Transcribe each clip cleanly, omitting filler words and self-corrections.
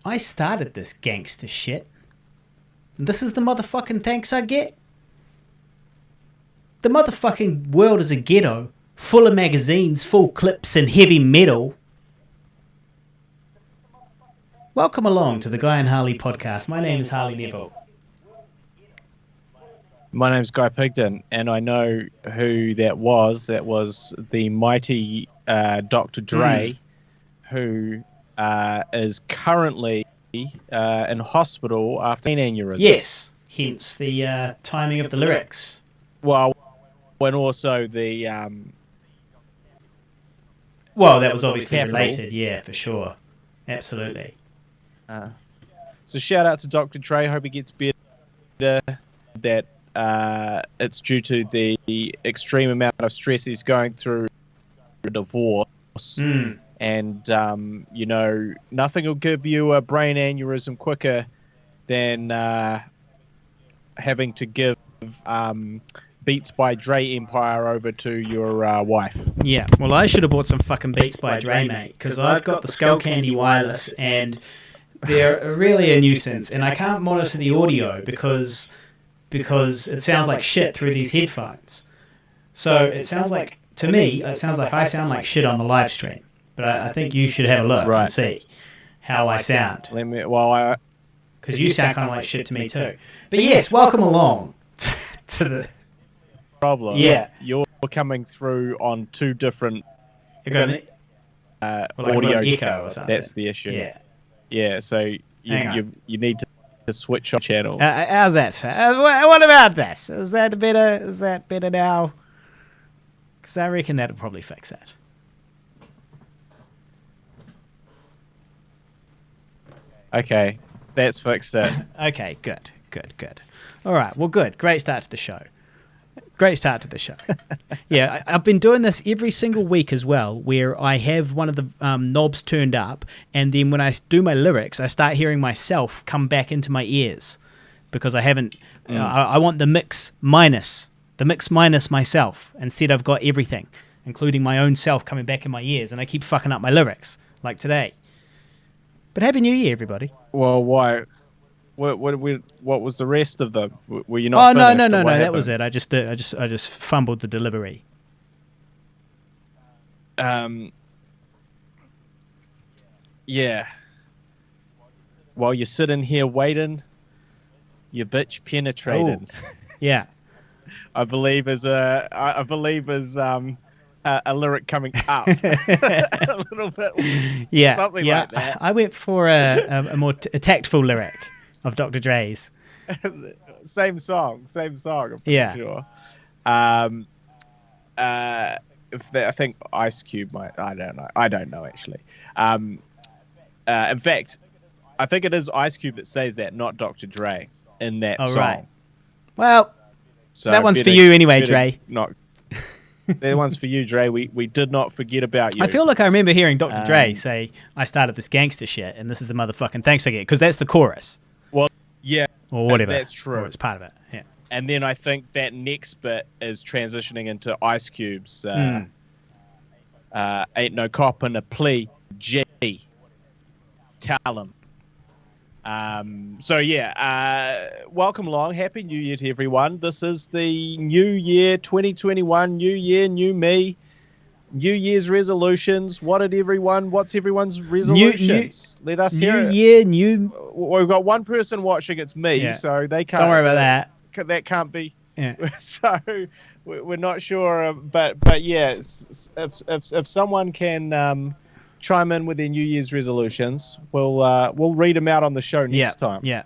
I started this gangster shit. This is the motherfucking thanks I get. The motherfucking world is a ghetto, full of magazines, full clips and heavy metal. Welcome along to the Guy and Harley podcast. My name is Harley Neville. My name's Guy Pigden, and I know who that was. That was the mighty Dr. Dre, who is currently in hospital after an aneurysm. Yes, hence the timing of the lyrics. Well, and also the... well, that was obviously related, yeah, for sure. Absolutely. So shout out to Dr. Dre. Hope he gets better. That it's due to the extreme amount of stress he's going through a divorce. And, you know, nothing will give you a brain aneurysm quicker than having to give Beats by Dre Empire over to your wife. Yeah, well, I should have bought some fucking Beats by Dre, mate, because I've got the Skull Candy wireless, and they're really a nuisance, and I can't monitor the audio because it sounds like shit through these headphones. So it sounds like, to me, it sounds like I sound like shit on the live stream. But I think you should have a look and see how I sound. Because you sound kind of like shit to me too. But yes, welcome along to the... problem. Yeah. You're coming through on two different audio echo or something. That's the issue. Yeah. Yeah, so you need to switch on channels. How's that? What about this? Is that better now? Because I reckon that'll probably fix that. Okay, that's fixed it. Okay, good. All right, well, good. Great start to the show. Yeah, I've been doing this every single week as well, where I have one of the knobs turned up, and then when I do my lyrics, I start hearing myself come back into my ears because I haven't. I want the mix minus myself. Instead, I've got everything, including my own self, coming back in my ears, and I keep fucking up my lyrics, like today. But Happy New Year, everybody. Well, why? What was the rest of them? Were you not? Oh no, that was it. I just fumbled the delivery. Yeah. While you're sitting here waiting, your bitch penetrated. Oh, yeah. I believe is a lyric coming up a little bit. Yeah, something like that. I went for a more tactful lyric of Dr. Dre's. Same song. I'm pretty sure. I think Ice Cube might. I don't know actually. In fact, I think it is Ice Cube that says that, not Dr. Dre, in that song. Right. Well, so that one's for you anyway, Dre. That one's for you, Dre. We did not forget about you. I feel like I remember hearing Dr. Dre say, I started this gangster shit, and this is the motherfucking thanks I get, because that's the chorus. Well, yeah. Or whatever. That's true. Or it's part of it, yeah. And then I think that next bit is transitioning into Ice Cube's Ain't No Cop in a Plea, G. Tell him. So yeah, welcome along. Happy New Year to everyone. This is the new year, 2021, new year, new me, New Year's resolutions. What's everyone's resolutions? Let us hear it. New year, new... We've got one person watching, it's me, so they can't... Don't worry about that. That can't be... Yeah. So we're not sure, but yeah, if someone can... chime in with their New Year's resolutions. We'll read them out on the show next time. Yeah.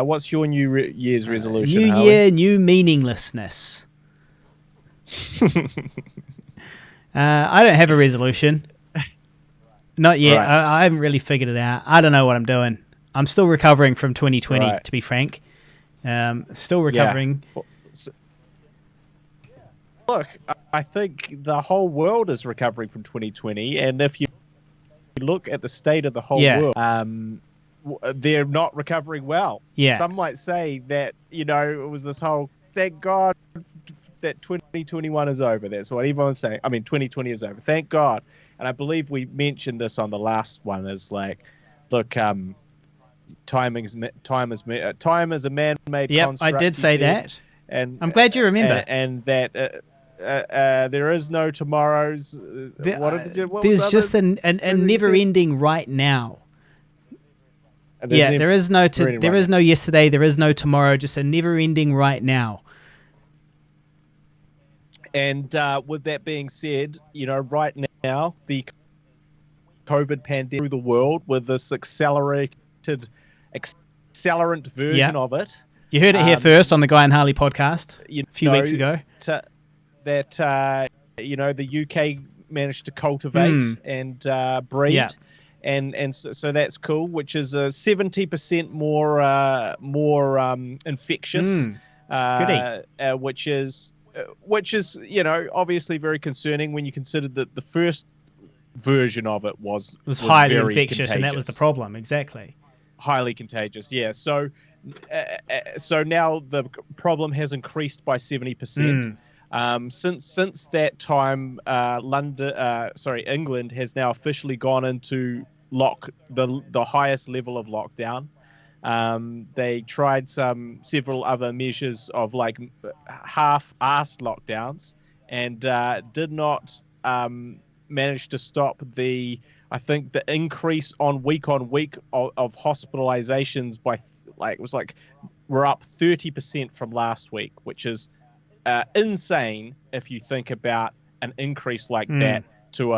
What's your New Year's resolution? New Harley? year, new meaninglessness. I don't have a resolution. Not yet. Right. I haven't really figured it out. I don't know what I'm doing. I'm still recovering from 2020, to be frank. Still recovering. Yeah. Look, I think the whole world is recovering from 2020, and if you look at the state of the whole world, they're not recovering well. Yeah. Some might say that, it was this whole, thank God that 2021 is over. That's what everyone's saying. I mean, 2020 is over. Thank God. And I believe we mentioned this on the last one, is like, look, time is a man-made Yep, construct. I did say that, and I'm glad you remember. And that there is no tomorrows. There's just a never-ending right now. Yeah, there is no yesterday, there is no tomorrow, just a never-ending right now. And with that being said, right now the COVID pandemic through the world with this accelerant version of it. You heard it here first on the Guy and Harley podcast a few weeks ago. That the UK managed to cultivate and breed. Yeah. And so that's cool, which is 70% more infectious, which is obviously very concerning when you consider that the first version of it was highly very infectious, contagious. and that was the problem. Exactly, highly contagious. Yeah, so now the problem has increased by 70%. Since that time, England has now officially gone into the highest level of lockdown. They tried several other measures of like half-assed lockdowns and did not manage to stop the increase on week of hospitalizations by we're up 30% from last week, which is insane if you think about an increase like that to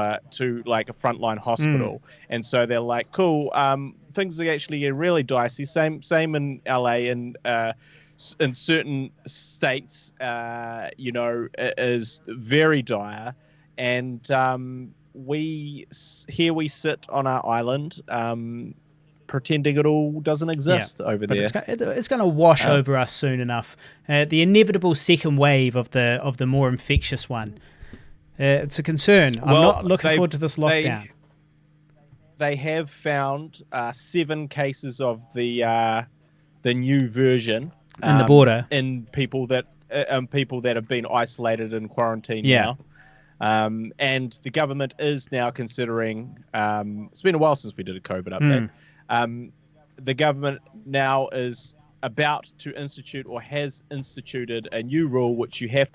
like a frontline hospital. And so they're like, cool, things are actually really dicey. Same in LA and in certain states, is very dire. And we sit on our island, pretending it all doesn't exist over there. It's going to wash over us soon enough. The inevitable second wave of the more infectious one. It's a concern. I'm not looking forward to this lockdown. They have found 7 cases of the new version in the border in people that have been isolated and quarantined now. And the government is now considering. It's been a while since we did a COVID update. The government now is about to institute or has instituted a new rule, which you have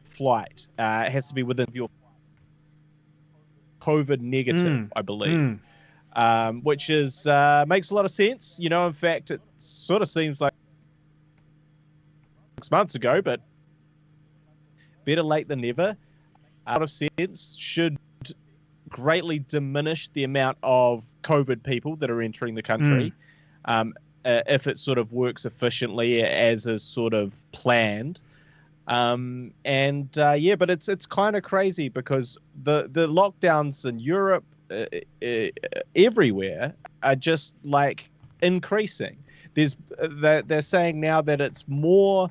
flight. It has to be within your COVID negative, I believe, which is makes a lot of sense. In fact, it sort of seems like 6 months ago, but better late than never. A lot of sense, should greatly diminish the amount of COVID people that are entering the country, if it sort of works efficiently as is sort of planned. But it's kind of crazy because the lockdowns in Europe, everywhere, are just like increasing. They're saying now that it's more.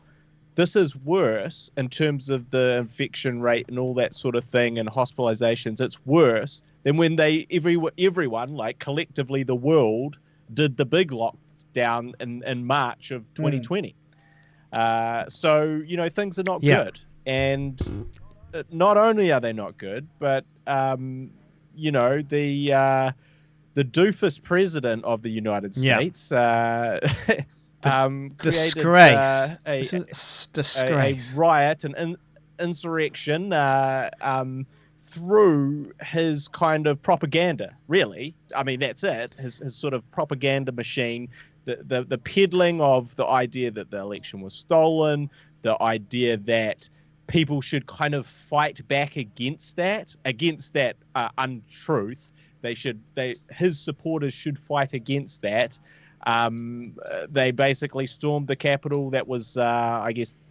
This is worse in terms of the infection rate and all that sort of thing and hospitalizations. It's worse than when everyone, like collectively the world, did the big lockdown in March of 2020. So, things are not good. And not only are they not good, but, the doofus president of the United States disgrace. Disgrace. A riot, an insurrection through his kind of propaganda, really. I mean, that's it. His sort of propaganda machine, the peddling of the idea that the election was stolen, the idea that people should kind of fight back against that untruth. His supporters should fight against that. They basically stormed the Capitol. That was,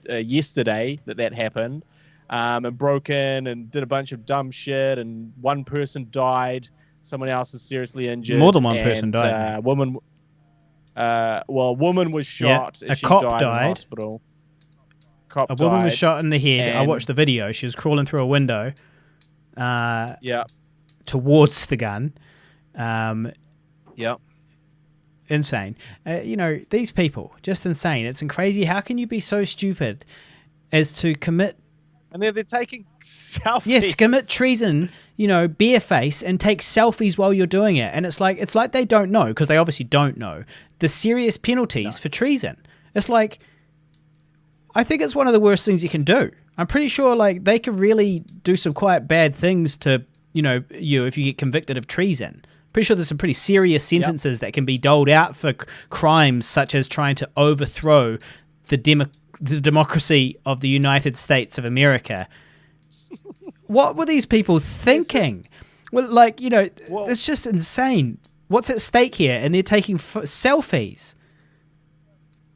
yesterday that happened, and broke in and did a bunch of dumb shit. And one person died. Someone else is seriously injured. More than one person died. A woman was shot. A she cop died in died. Hospital. A woman was shot in the head. I watched the video. She was crawling through a window. Towards the gun. Insane. These people, just insane. It's crazy. How can you be so stupid as to commit And they're taking selfies. Yes, commit treason, bareface, and take selfies while you're doing it. And it's like they don't know, because they obviously don't know, the serious penalties for treason. It's like, I think it's one of the worst things you can do. I'm pretty sure like they could really do some quite bad things to, if you get convicted of treason. Pretty sure there's some pretty serious sentences that can be doled out for crimes such as trying to overthrow the democracy of the United States of America. What were these people thinking? Well, it's just insane. What's at stake here? And they're taking selfies.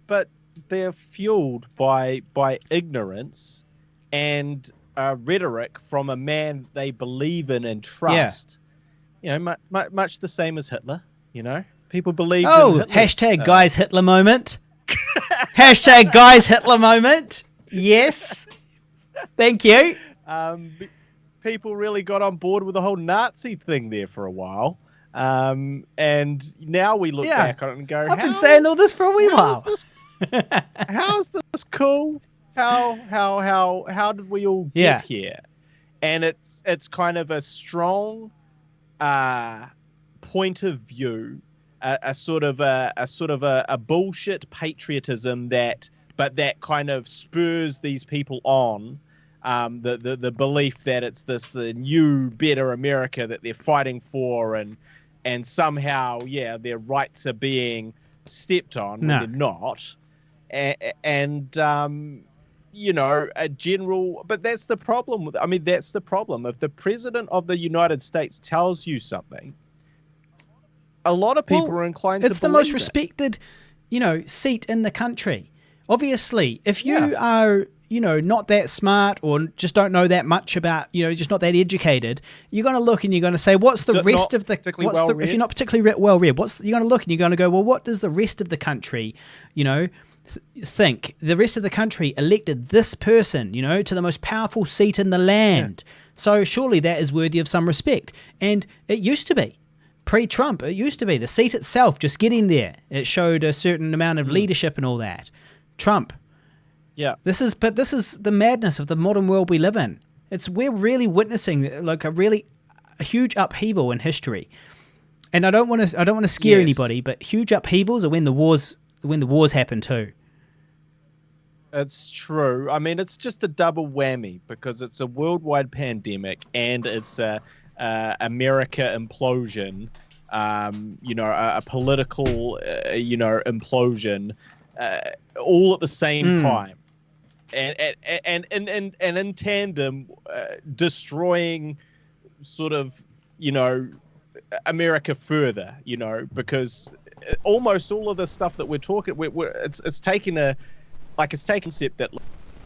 But they're fueled by ignorance and rhetoric from a man they believe in and trust. Much the same as Hitler. People believe. Oh, in hashtag guys Hitler moment. Hashtag guys Hitler moment. Yes. Thank you. People really got on board with the whole Nazi thing there for a while. And now we look back on it and go, I've been saying all this for a wee while. How's this cool? How did we all get here? And it's kind of a strong point of view, a sort of a bullshit patriotism that kind of spurs these people on, the belief that it's this new better America that they're fighting for, and somehow their rights are being stepped on when they're not, and a general. But that's the problem. That's the problem. If the president of the United States tells you something, a lot of people are inclined to believe it. It's the most respected, seat in the country. Obviously, if you are, not that smart or just don't know that much about, just not that educated, you're going to look and you're going to say, what's the rest of the, if you're not particularly well read, you're going to look and you're going to go, well, what does the rest of the country, think? The rest of the country elected this person, to the most powerful seat in the land. Yeah. So surely that is worthy of some respect. And it used to be. Pre-Trump, it used to be. The seat itself, just getting there, it showed a certain amount of leadership and all that. Trump. Yeah. This is the madness of the modern world we live in. We're really witnessing like a huge upheaval in history. And I don't want to scare anybody, but huge upheavals are when the wars happen too. It's true. It's just a double whammy because it's a worldwide pandemic and it's a America implosion, a political, implosion, all at the same time, and in tandem, destroying sort of, America further, because almost all of the stuff that we're talking, it's taking a concept that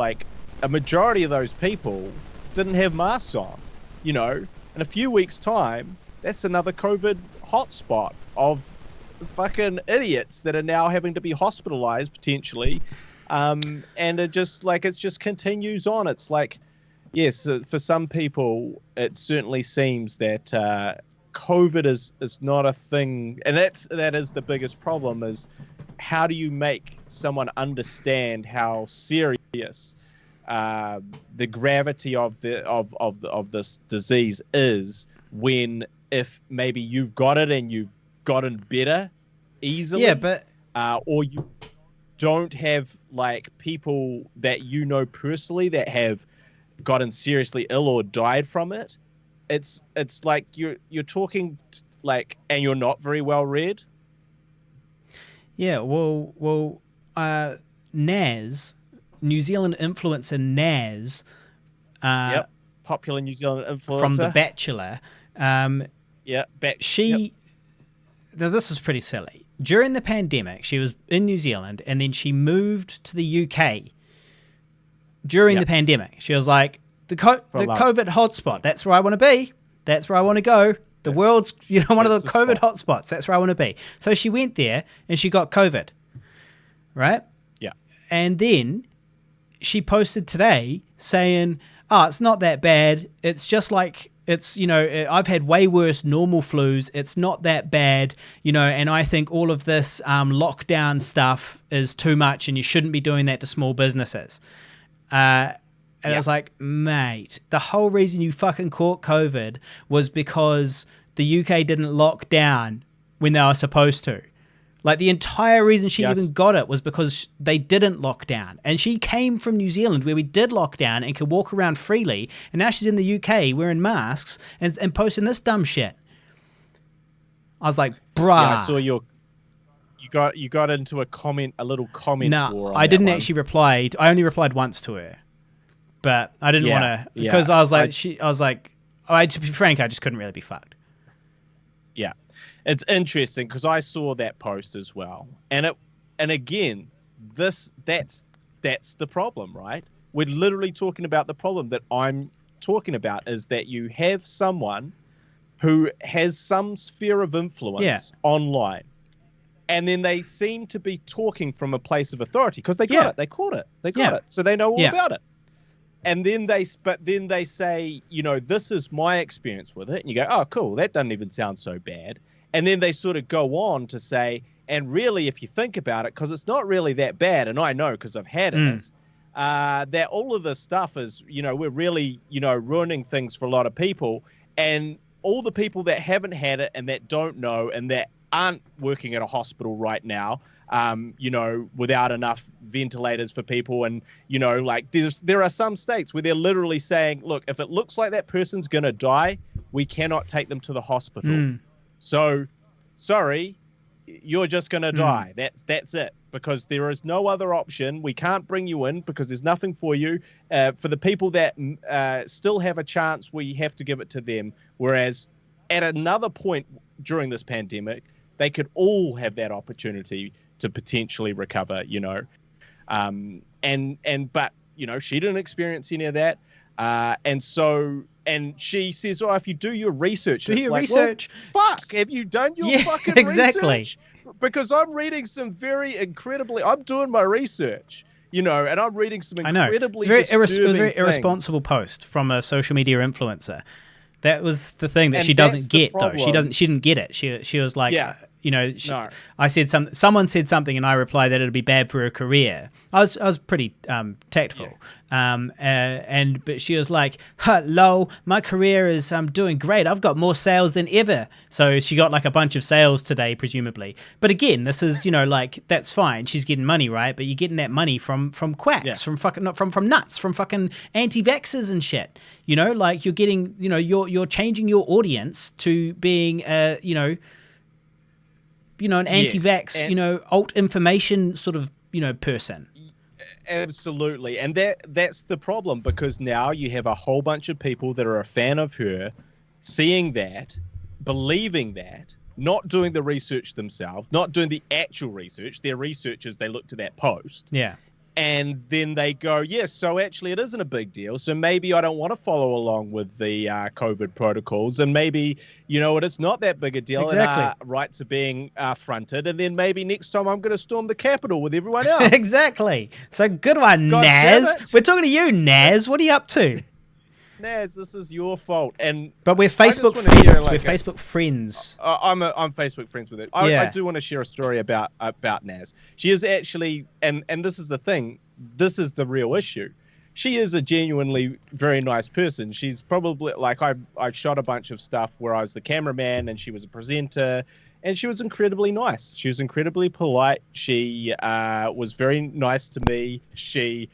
like a majority of those people didn't have masks on, in a few weeks' time, that's another COVID hotspot of fucking idiots that are now having to be hospitalized potentially. And it just continues on. It's like, yes, for some people, it certainly seems that COVID is not a thing. And that is the biggest problem, is how do you make someone understand how serious the gravity of this disease is, when if maybe you've got it and you've gotten better easily, but or you don't have like people that personally that have gotten seriously ill or died from it. It's like you're talking like, and you're not very well read. Yeah, well, Naz, New Zealand influencer Naz, popular New Zealand influencer from The Bachelor. Now this is pretty silly. During the pandemic, she was in New Zealand, and then she moved to the UK. During the pandemic, she was like, the COVID hotspot. That's where I want to be. That's where I want to go. The world's, one of the COVID hotspots. That's where I want to be. So she went there and she got COVID, right? Yeah. And then she posted today saying, "Oh, it's not that bad. It's just like it's, I've had way worse normal flus. It's not that bad, and I think all of this lockdown stuff is too much, and you shouldn't be doing that to small businesses." And And I was like, mate, the whole reason you fucking caught COVID was because the UK didn't lock down when they were supposed to. Like, the entire reason she even got it was because they didn't lock down. And she came from New Zealand where we did lock down and could walk around freely. And now she's in the UK wearing masks and posting this dumb shit. I was like, bruh. Yeah, I saw you got into a little comment. No, I didn't actually reply. I only replied once to her. But I didn't want to, because I was like, to be frank, I just couldn't really be fucked. Yeah. It's interesting because I saw that post as well, and again, that's the problem, right? We're literally talking about the problem that I'm talking about is that you have someone who has some sphere of influence online, and then they seem to be talking from a place of authority because they got it, they caught it, so they know all about it. And then they say, this is my experience with it, and you go, oh, cool, that doesn't even sound so bad. And then they sort of go on to say, and really, if you think about it, because it's not really that bad, and I know because I've had it, that all of this stuff is, we're really, ruining things for a lot of people. And all the people that haven't had it and that don't know and that aren't working at a hospital right now, without enough ventilators for people. And, there are some states where they're literally saying, look, if it looks like that person's going to die, we cannot take them to the hospital. So, sorry, you're just going to die. That's it, because there is no other option. We can't bring you in because there's nothing for you. For the people that still have a chance, we have to give it to them. Whereas at another point during this pandemic, they could all have that opportunity to potentially recover, but she didn't experience any of that. And she says, oh, if you do your research, research. Well, fuck, have you done your fucking research? Because I'm reading some I'm doing my research, and I'm reading some incredibly It was a very irresponsible post from a social media influencer. That was the thing that she doesn't get, though. She didn't get it. She was like, I said someone said something, and I replied that it'd be bad for her career. I was pretty tactful, but she was like, "Lol, my career is doing great. I've got more sales than ever." So she got like a bunch of sales today, presumably. But again, this is that's fine. She's getting money, right? But you're getting that money from quacks, from fucking from nuts, from fucking anti-vaxxers and shit. You're getting you're changing your audience to being an anti-vax, alt information sort of, person. Absolutely. And that's the problem, because now you have a whole bunch of people that are a fan of her, seeing that, believing that, not doing the research themselves, not doing the actual research. Their researchers, they look to that post. Yeah. And then they go, yes, so actually it isn't a big deal. So maybe I don't want to follow along with the COVID protocols. And maybe, it's not that big a deal. Exactly. And rights are being fronted. And then maybe next time I'm going to storm the Capitol with everyone else. Exactly. So good one, Naz. We're talking to you, Naz. What are you up to? Naz, this is your fault. But we're Facebook friends. We're Facebook friends. I'm Facebook friends with it. I do want to share a story about Naz. She is actually, and this is the thing, this is the real issue. She is a genuinely very nice person. She's probably, I've shot a bunch of stuff where I was the cameraman and she was a presenter, and she was incredibly nice. She was incredibly polite. She was very nice to me. She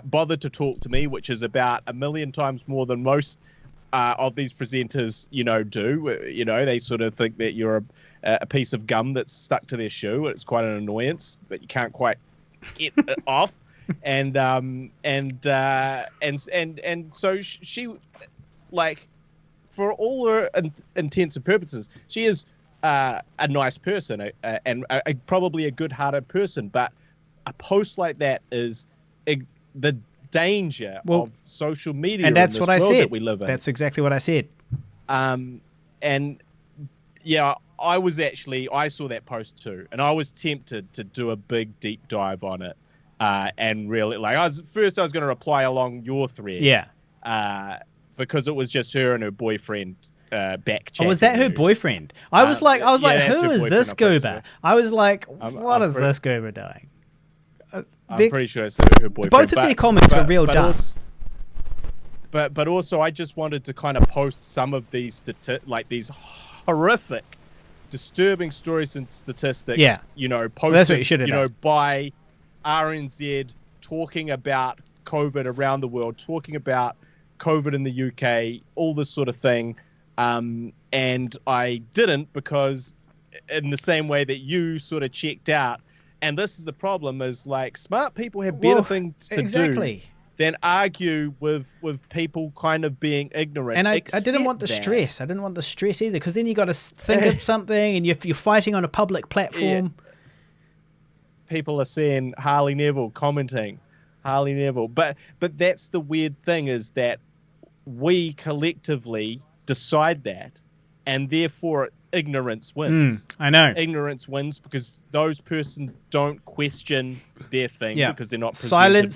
bothered to talk to me, which is about 1 million times more than most of these presenters, do. They sort of think that you're a piece of gum that's stuck to their shoe. It's quite an annoyance, but you can't quite get it off. And so she, for all her intents and purposes, she is a nice person and probably a good-hearted person. But a post like that is the danger of social media, and that's in this what I world said. That we live in. That's exactly what I said. And yeah, I saw that post too, and I was tempted to do a big deep dive on it, and really, I was going to reply along your thread, because it was just her and her boyfriend back chatting. Oh, was that her boyfriend? I was like, who is this goober? I was like, what is this goober doing? I'm pretty sure it's her boyfriend. Both of their comments were real dumb. but also I just wanted to kind of post some of these these horrific, disturbing stories and statistics. Yeah. Posted, that's what you should have done. by RNZ talking about COVID around the world, talking about COVID in the UK, all this sort of thing. And I didn't because in the same way that you sort of checked out. And this is the problem is like smart people have better things to do than argue with people kind of being ignorant. And I didn't want the stress. I didn't want the stress either because then you got to think of something and you're fighting on a public platform. Yeah. People are saying Harley Neville, commenting Harley Neville. But that's the weird thing is that we collectively decide that, and therefore ignorance wins. I know. Ignorance wins because those persons don't question their thing because they're not presented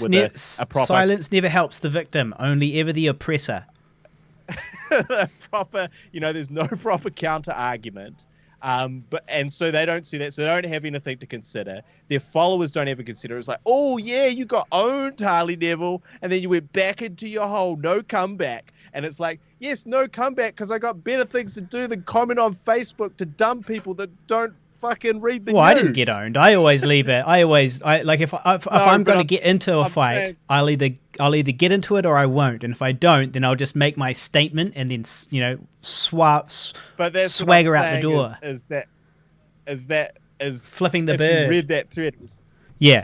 Silence never helps the victim, only ever the oppressor. There's no proper counter argument. And so they don't see that, so they don't have anything to consider. Their followers don't ever consider. It's like, oh yeah, you got owned, Harley Neville, and then you went back into your hole, no comeback. And it's like, yes, no comeback, because I got better things to do than comment on Facebook to dumb people that don't fucking read the news. I didn't get owned. I always leave it. If I'm going to get into a fight, I'll either get into it or I won't. And if I don't, then I'll just make my statement and then swagger out the door. Is flipping the bird. If you read that thread,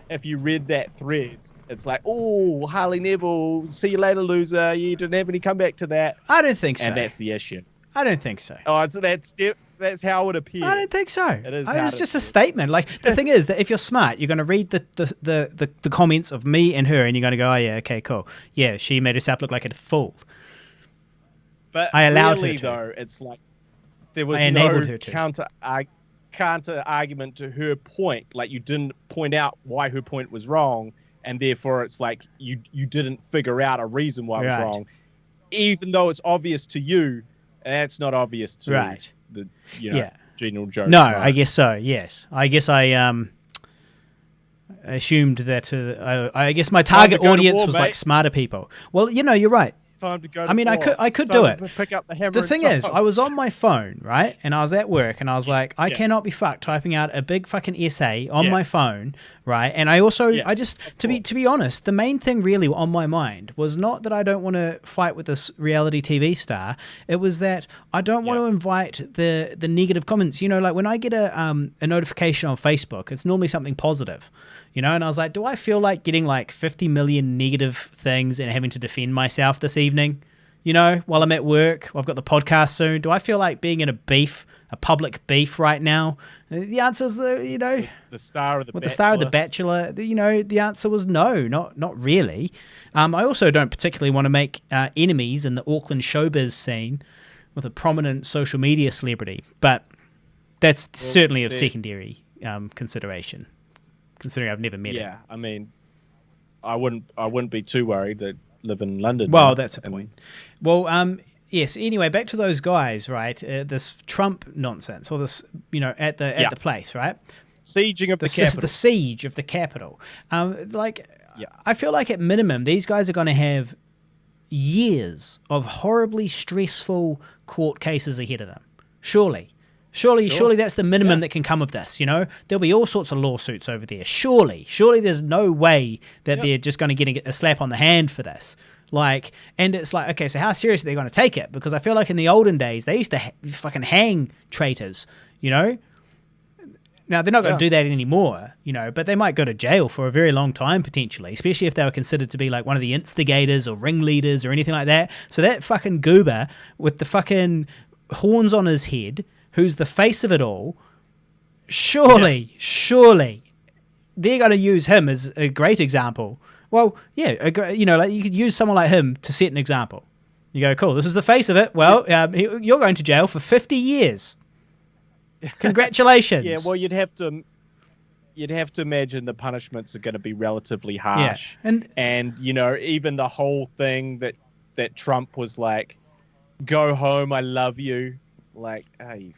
if you read that thread, it's like, oh, Harley Neville, see you later, loser. You didn't have any comeback to that. I don't think so. And that's the issue. I don't think so. Oh, so that's how it appears. I don't think so. It's just a statement. Like the thing is that if you're smart, you're going to read the comments of me and her, and you're going to go, oh yeah, okay, cool. Yeah, she made herself look like a fool. But I allowed really, her to. Though, it's like there was no counter argument to her point. Like you didn't point out why her point was wrong. And therefore, it's like you didn't figure out a reason why it was wrong, even though it's obvious to you. That's not obvious to the general joke. No, I guess so. Yes, I guess I assumed that. I guess my target audience was like smarter people. Well, you're right. Time to go. I could do it. Pick up the hammer. The thing is, I was on my phone, right, and I was at work, and I was like, I cannot be fucked typing out a big fucking essay on my phone, right? And I also, to be honest, the main thing really on my mind was not that I don't want to fight with this reality TV star. It was that I don't want to invite the negative comments. Like when I get a notification on Facebook, it's normally something positive. And I was like, do I feel like getting like 50 million negative things and having to defend myself this evening? While I'm at work, I've got the podcast soon. Do I feel like being in a public beef right now? The answer is, the star of the Bachelor. The star of the Bachelor, the answer was no, not really. I also don't particularly want to make enemies in the Auckland showbiz scene with a prominent social media celebrity, but that's certainly of secondary consideration. Considering I've never met him. Yeah, I mean, I wouldn't be too worried that live in London. Well, that's a point. Well, yes. Anyway, back to those guys, right? This Trump nonsense, or this, at the place, right? Sieging of the Capitol. The siege of the Capitol. I feel like at minimum, these guys are going to have years of horribly stressful court cases ahead of them. Surely that's the minimum that can come of this, There'll be all sorts of lawsuits over there. Surely there's no way that they're just going to get a slap on the hand for this. And it's like, okay, so how serious are they going to take it? Because I feel like in the olden days, they used to fucking hang traitors, Now, they're not going to do that anymore, but they might go to jail for a very long time, potentially, especially if they were considered to be like one of the instigators or ringleaders or anything like that. So that fucking goober with the fucking horns on his head, who's the face of it all, surely they're going to use him as a great example. Well, you could use someone like him to set an example. You go, cool, this is the face of it. Well, you're going to jail for 50 years. Congratulations. Yeah, well, you'd have to imagine the punishments are going to be relatively harsh. Yeah. And even the whole thing that Trump was like, go home, I love you. Like, hey,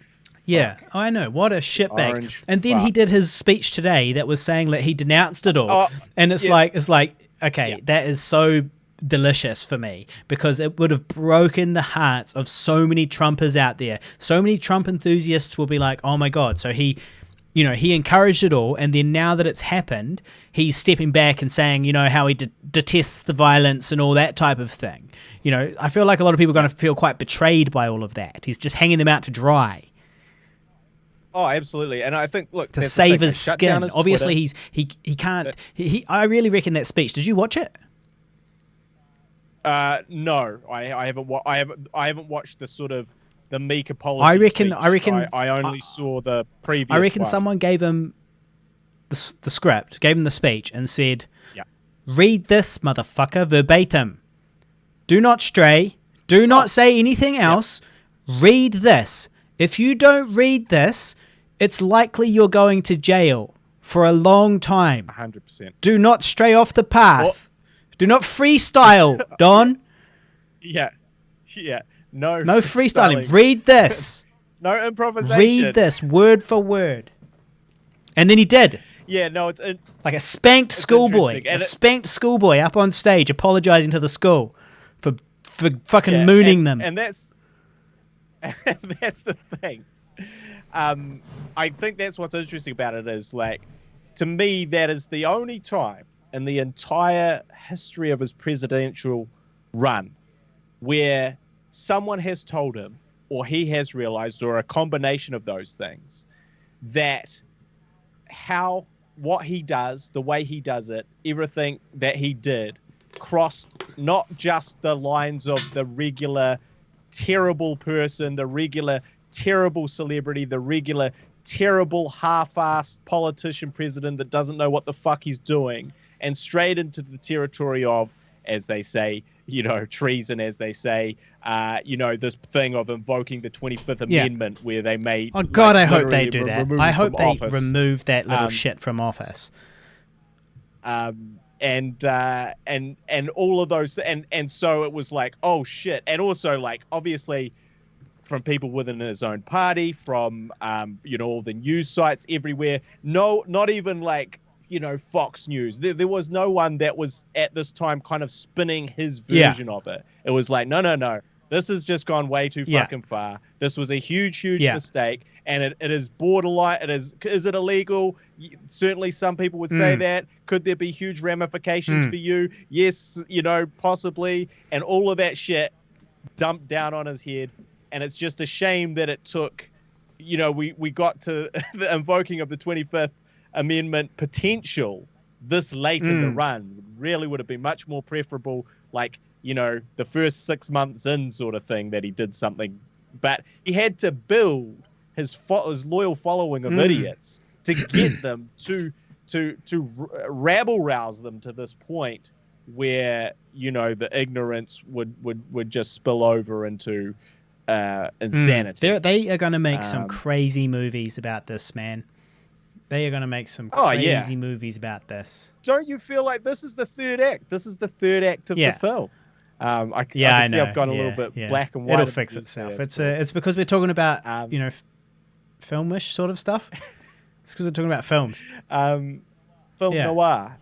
yeah, I know. What a shitbag. And then he did his speech today that was saying that he denounced it all. And it's like, okay, that is so delicious for me, because it would have broken the hearts of so many Trumpers out there. So many Trump enthusiasts will be like, oh my God, so he encouraged it all, and then now that it's happened, he's stepping back and saying, how he detests the violence and all that type of thing. I feel like a lot of people are going to feel quite betrayed by all of that. He's just hanging them out to dry. Oh, absolutely. And I think, look, to save his skin. Obviously, he can't. I really reckon that speech. Did you watch it? No, I haven't. I haven't watched the sort of the meek apology. I reckon. I only saw the previous. I reckon one. Someone gave him the script, gave him the speech, and said, "Yeah, read this, motherfucker, verbatim. Do not stray. Do not say anything else. Yeah. Read this. If you don't read this, it's likely you're going to jail for a long time. 100%. Do not stray off the path. Do not freestyle, Don. Yeah. No freestyling. Read this. No improvisation. Read this word for word." And then he did. Yeah, no, it's like a spanked schoolboy. A spanked schoolboy up on stage apologizing to the school for fucking mooning them. And that's the thing. I think that's what's interesting about it is, like, to me, that is the only time in the entire history of his presidential run where someone has told him, or he has realized, or a combination of those things, that what he does, the way he does it, everything that he did crossed not just the lines of the regular terrible person, the regular terrible celebrity, the regular terrible half-assed politician president that doesn't know what the fuck he's doing, and straight into the territory of, as they say, treason, as they say, this thing of invoking the 25th Amendment, where they may... Oh, God, I hope they do that. I hope they remove that little shit from office. And all of those... And so it was like, oh, shit. And also, like, obviously, from people within his own party, from, all the news sites everywhere. No, not even, like... Fox News. There was no one that was at this time kind of spinning his version of it. It was like, no. This has just gone way too fucking far. This was a huge mistake, and it is borderline. Is it illegal? Certainly some people would say that. Could there be huge ramifications for you? Yes, possibly. And all of that shit dumped down on his head. And it's just a shame that it took, we got to the invoking of the 25th Amendment potential this late in the run. Really would have been much more preferable, like, the first 6 months in sort of thing, that he did something. But he had to build his loyal following of idiots to get them to rabble rouse them to this point where, the ignorance would just spill over into insanity. They are going to make some crazy movies about this, man. They are going to make some crazy movies about this. Don't you feel like this is the third act? This is the third act of the film. I see I've gone a little bit black and white. It'll fix itself. It's because we're talking about, filmish sort of stuff. It's because we're talking about films. Film noir.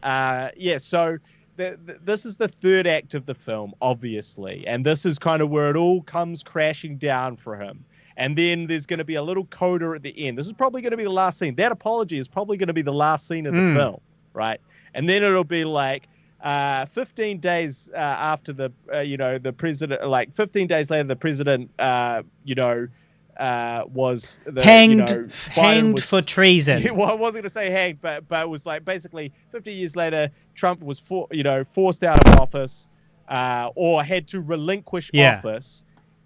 So this is the third act of the film, obviously. And this is kind of where it all comes crashing down for him. And then there's going to be a little coda at the end. This is probably going to be the last scene. That apology is probably going to be the last scene of the film, right? And then it'll be like 15 days after the president, like 15 days later, the president, was hanged for treason. Well, I wasn't going to say hanged, but it was like basically 50 years later, Trump was forced out of office, or had to relinquish office.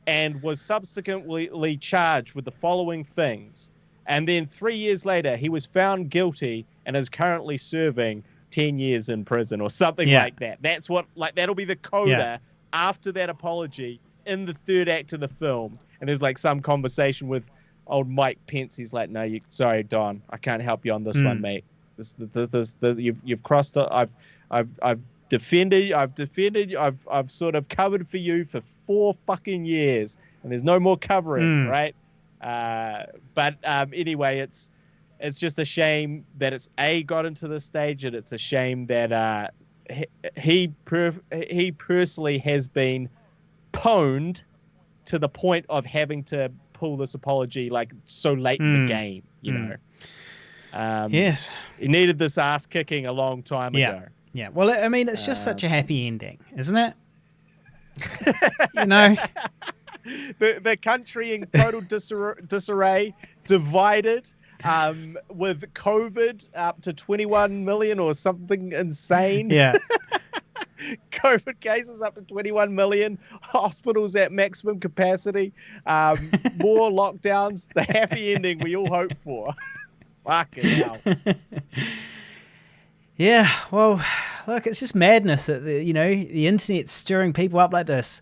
And was subsequently charged with the following things. And then 3 years later, he was found guilty and is currently serving 10 years in prison or something like that. That's what, like, that'll be the coda after that apology in the third act of the film. And there's like some conversation with old Mike Pence. He's like, no, sorry, Don, I can't help you on this one, mate. You've crossed it. I've defended, I've sort of covered for you for 4 fucking years, and there's no more covering, right? But anyway, it's just a shame that it's got into this stage, and it's a shame that he personally has been pwned to the point of having to pull this apology like so late in the game, you know. Yes. He needed this ass kicking a long time ago. Yeah. Well, I mean, it's just such a happy ending, isn't it? You know, the country in total disarray, divided, with COVID up to 21 million or something insane. Yeah. COVID cases up to 21 million, hospitals at maximum capacity, more lockdowns, the happy ending we all hope for. Fucking hell. Yeah, well, look, it's just madness that the internet's stirring people up like this.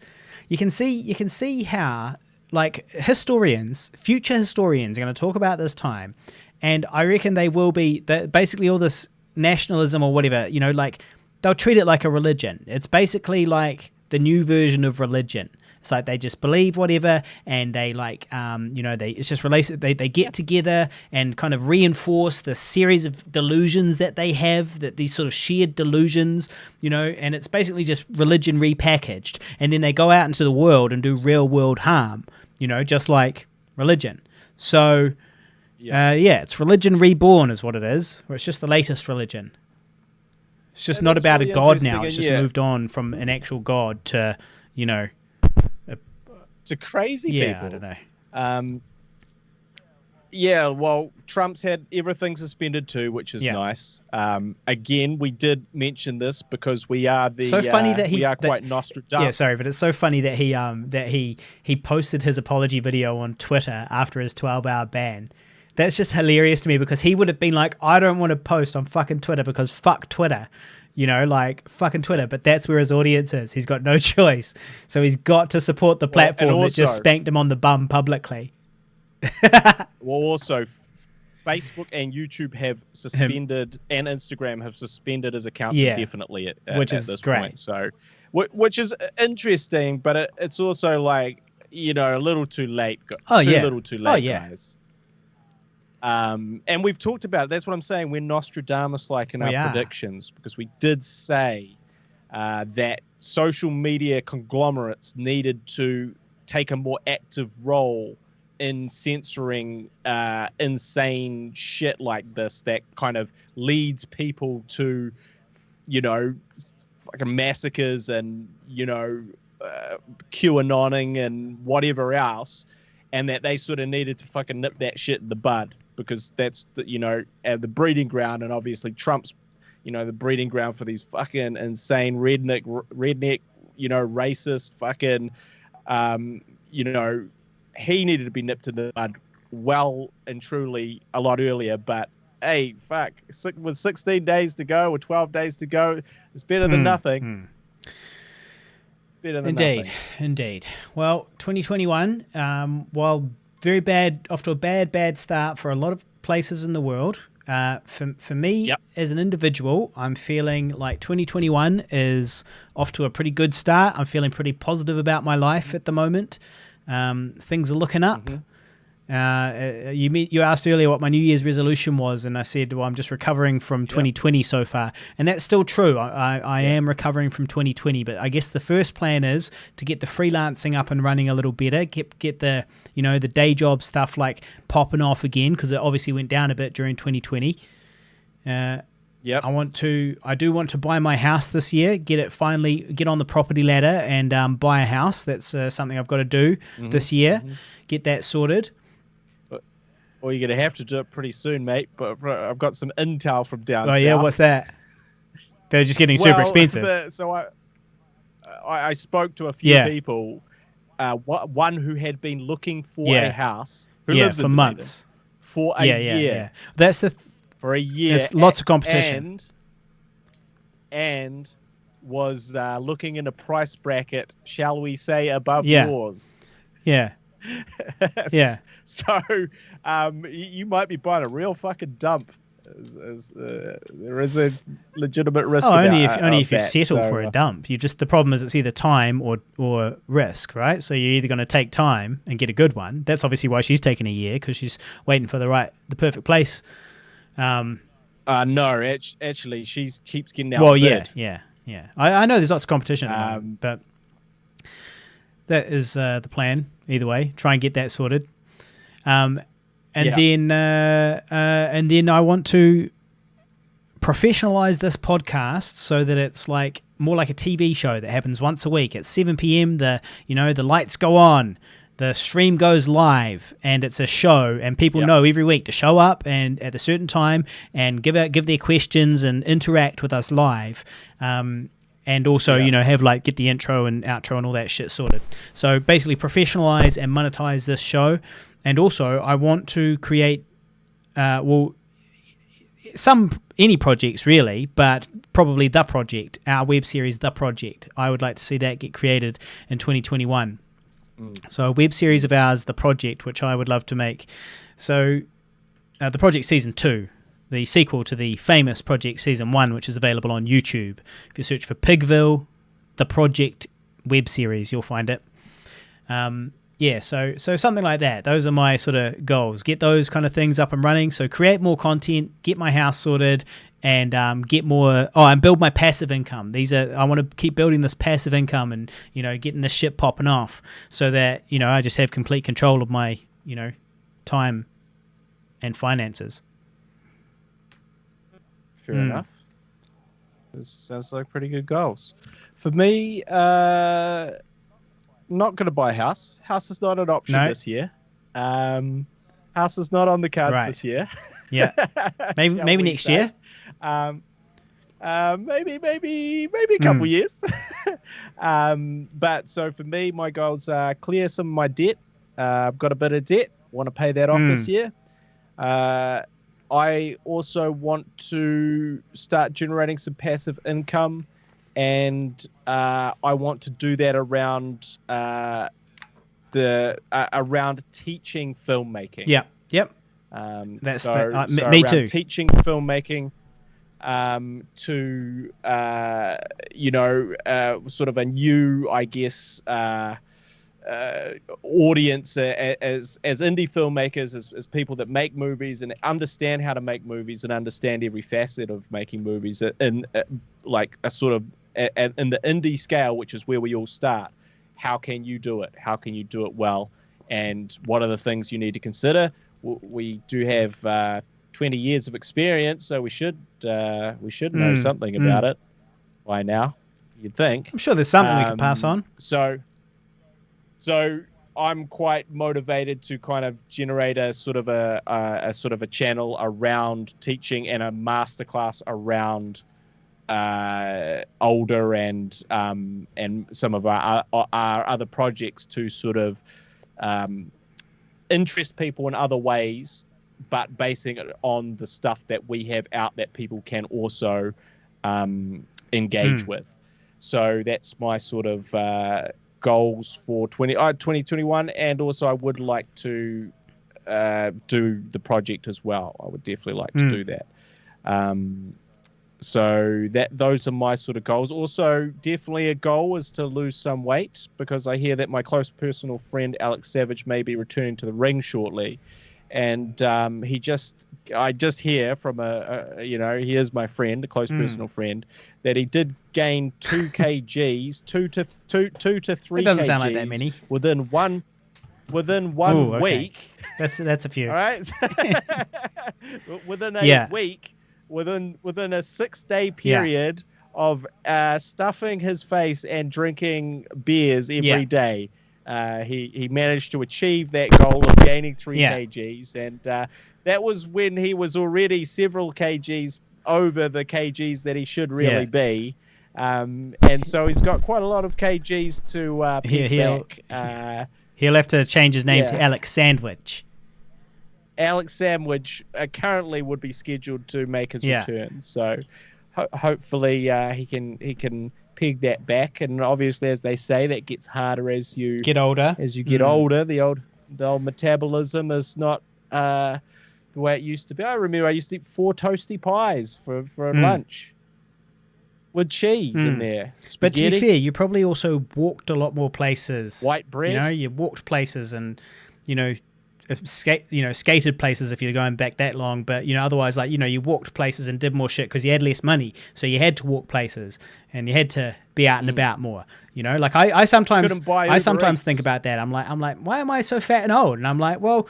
You can see how, like, future historians are going to talk about this time, and I reckon they will be basically all this nationalism or whatever, like, they'll treat it like a religion. It's basically like the new version of religion. It's like they just believe whatever, and they it's just they get together and kind of reinforce the series of delusions that they have, that these sort of shared delusions, and it's basically just religion repackaged, and then they go out into the world and do real world harm, just like religion. So it's religion reborn is what it is, or it's just the latest religion. It's just not about really a god now. It's just moved on from an actual god to, to crazy people. Yeah, I don't know. Well, Trump's had everything suspended too, which is nice. Again, we did mention this because we are funny that we are quite Nostradamus. Yeah, sorry, but it's so funny that he posted his apology video on Twitter after his 12-hour ban. That's just hilarious to me, because he would have been like, I don't want to post on fucking Twitter because fuck Twitter. Fucking Twitter. But that's where his audience is. He's got no choice. So he's got to support the platform that just spanked him on the bum publicly. Well, also, Facebook and YouTube have suspended, and Instagram have suspended his accounts indefinitely at this great. point. So, which is interesting, but it's also like, a little too late. Little too late, guys. And we've talked about it. That's what I'm saying. We're Nostradamus-like in our predictions, because we did say that social media conglomerates needed to take a more active role in censoring insane shit like this that kind of leads people to, fucking massacres and, QAnoning and whatever else, and that they sort of needed to fucking nip that shit in the bud. Because that's the breeding ground, and obviously Trump's, the breeding ground for these fucking insane redneck, racist fucking, he needed to be nipped in the bud well and truly a lot earlier. But hey, fuck, with 16 days to go or 12 days to go, it's better than nothing. Better than nothing. Indeed. Well, 2021, while very bad, off to a bad start for a lot of places in the world. For me, as an individual, I'm feeling like 2021 is off to a pretty good start. I'm feeling pretty positive about my life at the moment. Things are looking up. You asked earlier what my New Year's resolution was, and I said, well, I'm just recovering from 2020 so far. And that's still true. I am recovering from 2020, but I guess the first plan is to get the freelancing up and running a little better, get the, the day job stuff like popping off again, because it obviously went down a bit during 2020. I do want to buy my house this year, get on the property ladder and buy a house. That's something I've got to do this year, get that sorted. Well, you're going to have to do it pretty soon, mate. But I've got some intel from down south. Oh, yeah? What's that? They're just getting super expensive. So I spoke to a few people, one who had been looking for a house, who lives in Dunedin, months. For a year. That's for a year. It's lots of competition. And was looking in a price bracket, shall we say, above yours. Yeah. Yeah. So you might be buying a real fucking dump. There is a legitimate risk. Only if you settle for a dump. The problem is it's either time or risk, right? So you're either going to take time and get a good one. That's obviously why she's taking a year, because she's waiting for the perfect place. No, actually, she keeps getting out. Well, yeah. Yeah. I know there's lots of competition at the moment, but that is the plan. Either way, try and get that sorted. And then I want to professionalize this podcast so that it's like more like a TV show that happens once a week at 7 p.m. The lights go on, the stream goes live, and it's a show, and people know every week to show up and at a certain time and give their questions and interact with us live. And also, have get the intro and outro and all that shit sorted. So basically professionalize and monetize this show. And also I want to create, any projects really, but probably The Project, our web series, The Project. I would like to see that get created in 2021. So a web series of ours, The Project, which I would love to make. So The Project Season 2. The sequel to the famous Project Season 1, which is available on YouTube. If you search for Pigville, The Project web series, you'll find it. So something like that. Those are my sort of goals. Get those kind of things up and running. So create more content, get my house sorted, and get more... and build my passive income. I want to keep building this passive income and, getting this shit popping off so that, I just have complete control of my, time and finances. Fair enough. This sounds like pretty good goals. For me, not going to buy a house. House is not an option this year. House is not on the cards this year. Yeah, maybe next year. Maybe a couple years. But so for me, my goals are clear some of my debt. I've got a bit of debt. Want to pay that off this year. I also want to start generating some passive income, and I want to do that around around teaching filmmaking. Yeah. Yep. That's me too. Teaching filmmaking to sort of a new, I guess, audience as indie filmmakers, as people that make movies and understand how to make movies and understand every facet of making movies in like a sort of in the indie scale, which is where we all start. How can you do it? How can you do it well? And what are the things you need to consider? We do have 20 years of experience, so we should know something about it by now, you'd think. I'm sure there's something we can pass on. So I'm quite motivated to kind of generate a sort of a channel around teaching and a masterclass around older and some of our other projects to sort of interest people in other ways, but basing it on the stuff that we have out that people can also engage with. So that's my sort of goals for 2021, and also I would like to do the project as well. I would definitely like to do that. So those are my sort of goals. Also, definitely a goal is to lose some weight, because I hear that my close personal friend Alex Savage may be returning to the ring shortly, and I just hear from he is my friend, a close personal friend, that he did gain 2 kgs, 2 to 3 kgs. It doesn't sound like that many. Within one week. That's a few. All right. Within a week, within a 6-day period of stuffing his face and drinking beers every day. He managed to achieve that goal of gaining 3 kgs, and that was when he was already several kgs over the kgs that he should really be. And so he's got quite a lot of kgs to pick back. He'll have to change his name to Alex Sandwich. Alex Sandwich currently would be scheduled to make his return. So hopefully he can peg that back. And obviously, as they say, that gets harder as you get older. As you get older, the old metabolism is not the way it used to be. I remember I used to eat 4 toasty pies for lunch with cheese in there. Spaghetti. But to be fair, you probably also walked a lot more places. White bread. You walked places and, skated places if you're going back that long, but otherwise, like, you walked places and did more shit because you had less money, so you had to walk places and you had to be out and about more. Like I sometimes think about that. I'm like, why am I so fat and old? And I'm like, well,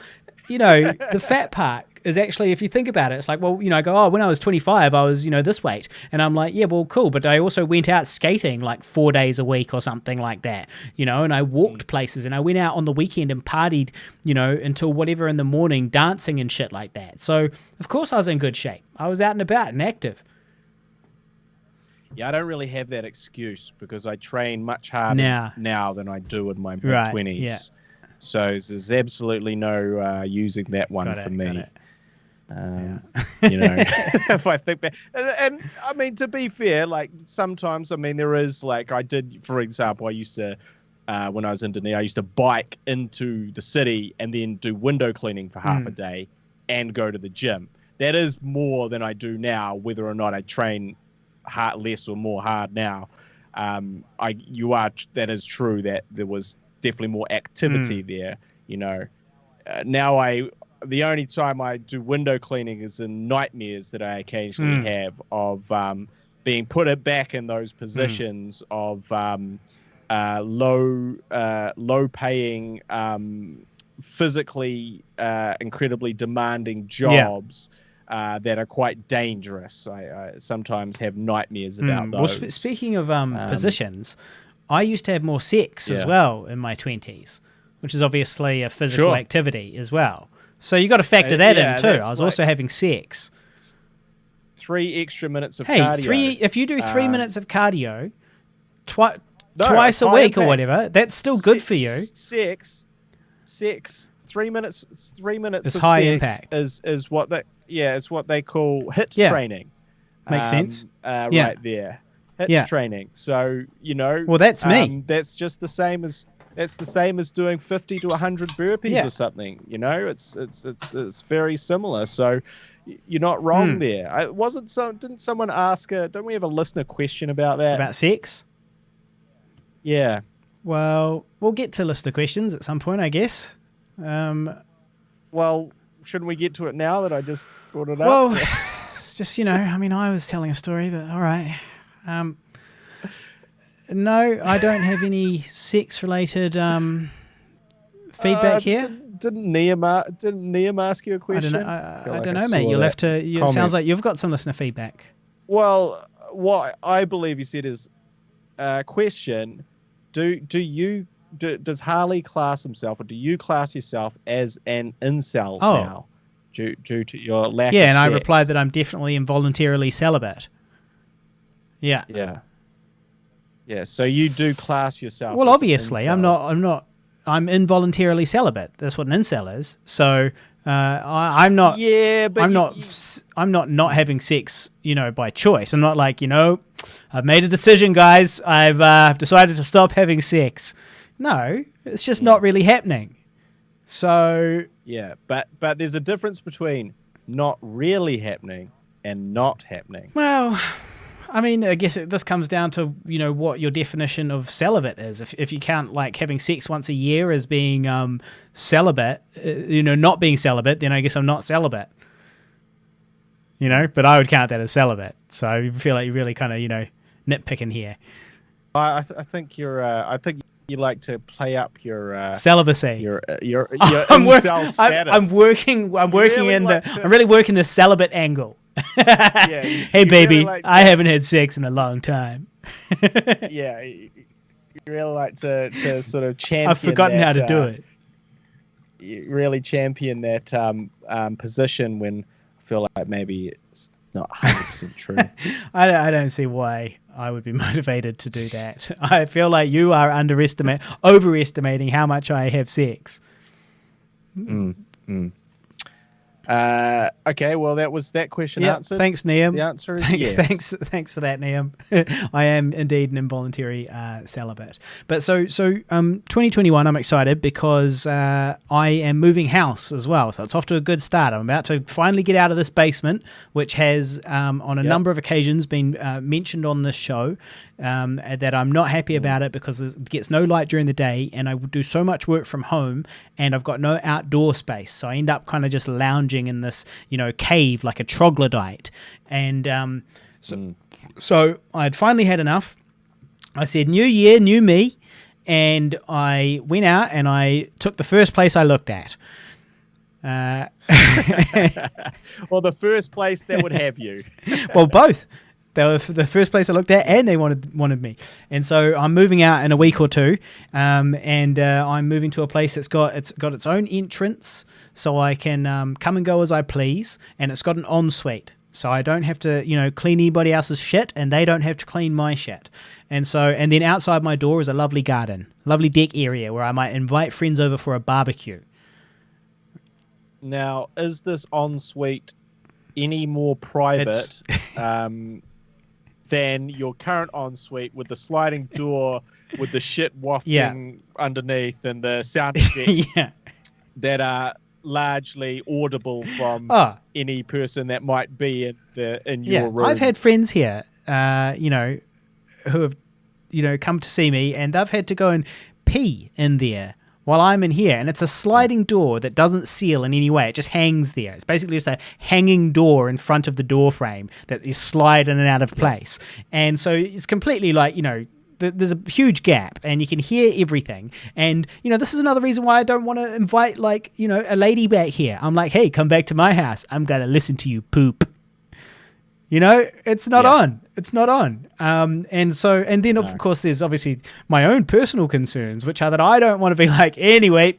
the fat part is actually, if you think about it, it's like, well, I go, oh, when I was 25, I was, this weight. And I'm like, yeah, well, cool. But I also went out skating like 4 days a week or something like that, and I walked places and I went out on the weekend and partied, until whatever in the morning, dancing and shit like that. So, of course, I was in good shape. I was out and about and active. Yeah, I don't really have that excuse because I train much harder now than I do in my mid-20s. Right, yeah. So there's absolutely no using that one for me. If I think back, and I mean, to be fair, like sometimes, I mean, there is like I did, for example, I used to, when I was in Dunedin, I used to bike into the city and then do window cleaning for half a day and go to the gym. That is more than I do now, whether or not I train less or more hard now. That is true that there was definitely more activity there. Now the only time I do window cleaning is in nightmares that I occasionally have of being put back in those positions of low paying, physically incredibly demanding jobs that are quite dangerous. I sometimes have nightmares about those. Well, speaking of positions, I used to have more sex as well in my 20s, which is obviously a physical activity as well. So you got to factor that in too. I was also having sex. 3 extra minutes of cardio. If you do 3 minutes of cardio twice a week or whatever, that's still good for you. 3 minutes. 3 minutes is of high sex impact. Is what they call HIIT training. Makes sense. Right there. HIIT training. So Well, that's me. That's just the same as. It's the same as doing 50 to 100 burpees or something. It's very similar. So you're not wrong there. Didn't someone ask? Don't we have a listener question about that? About sex? Yeah. Well, we'll get to listener questions at some point, I guess. Well, shouldn't we get to it now that I just brought it up? Well, it's just I mean, I was telling a story, but all right. No, I don't have any sex-related feedback here. Didn't Liam ask you a question? I don't know, mate. You'll have to. It sounds like you've got some listener feedback. Well, what I believe you said is, question: does Harley class himself, or do you class yourself as an incel now, due to your lack? Yeah, of and I sex? replied that I'm definitely involuntarily celibate. Yeah. Yeah, so you do class yourself. Well, obviously, I'm not. I'm involuntarily celibate. That's what an incel is. So I'm not. Yeah, but I'm not having sex. By choice. I'm not like I've made a decision, guys. I've decided to stop having sex. No, it's just not really happening. So yeah, but there's a difference between not really happening and not happening. Well, I mean, I guess this comes down to, what your definition of celibate is. If you count like having sex once a year as being celibate, not being celibate, then I guess I'm not celibate. But I would count that as celibate. So I feel like you're really kind of, nitpicking here. I think you're. I think you like to play up your celibacy. Your incel status. I'm working I'm really working the celibate angle. Hey baby, really I haven't had sex in a long time. Yeah, you really like to sort of champion. I've forgotten how to do it. You really champion that position when I feel like maybe it's not 100% true. I don't see why I would be motivated to do that. I feel like you are overestimating how much I have sex. Okay, well, that was that question Yeah, answered. thanks, Liam. The answer is yes. Thanks for that, Liam. I am indeed an involuntary celibate. But so 2021, I'm excited because I am moving house as well. So it's off to a good start. I'm about to finally get out of this basement, which has on a number of occasions been mentioned on this show. That I'm not happy about it because it gets no light during the day, and I do so much work from home, and I've got no outdoor space, so I end up kind of just lounging in this, cave like a troglodyte. And so I'd finally had enough. I said, "New year, new me," and I went out and I took the first place I looked at. Well, the first place that would have you. Well, both. They were the first place I looked at, and they wanted me. And so I'm moving out in a week or two, and I'm moving to a place that's got its own entrance, so I can come and go as I please, and it's got an ensuite, so I don't have to clean anybody else's shit, and they don't have to clean my shit. And then outside my door is a lovely garden, lovely deck area where I might invite friends over for a barbecue. Now, is this ensuite any more private than your current ensuite with the sliding door with the shit wafting underneath and the sound effects that are largely audible from any person that might be in your room? I've had friends here, who have, come to see me, and they've had to go and pee in there while I'm in here, and it's a sliding door that doesn't seal in any way. It just hangs there. It's basically just a hanging door in front of the door frame that you slide in and out of place. And so it's completely like, there's a huge gap, and you can hear everything. And, this is another reason why I don't want to invite, a lady back here. I'm like, hey, come back to my house. I'm going to listen to you poop. It's not on. It's not on. And then of course there's obviously my own personal concerns, which are that I don't want to be like, anyway,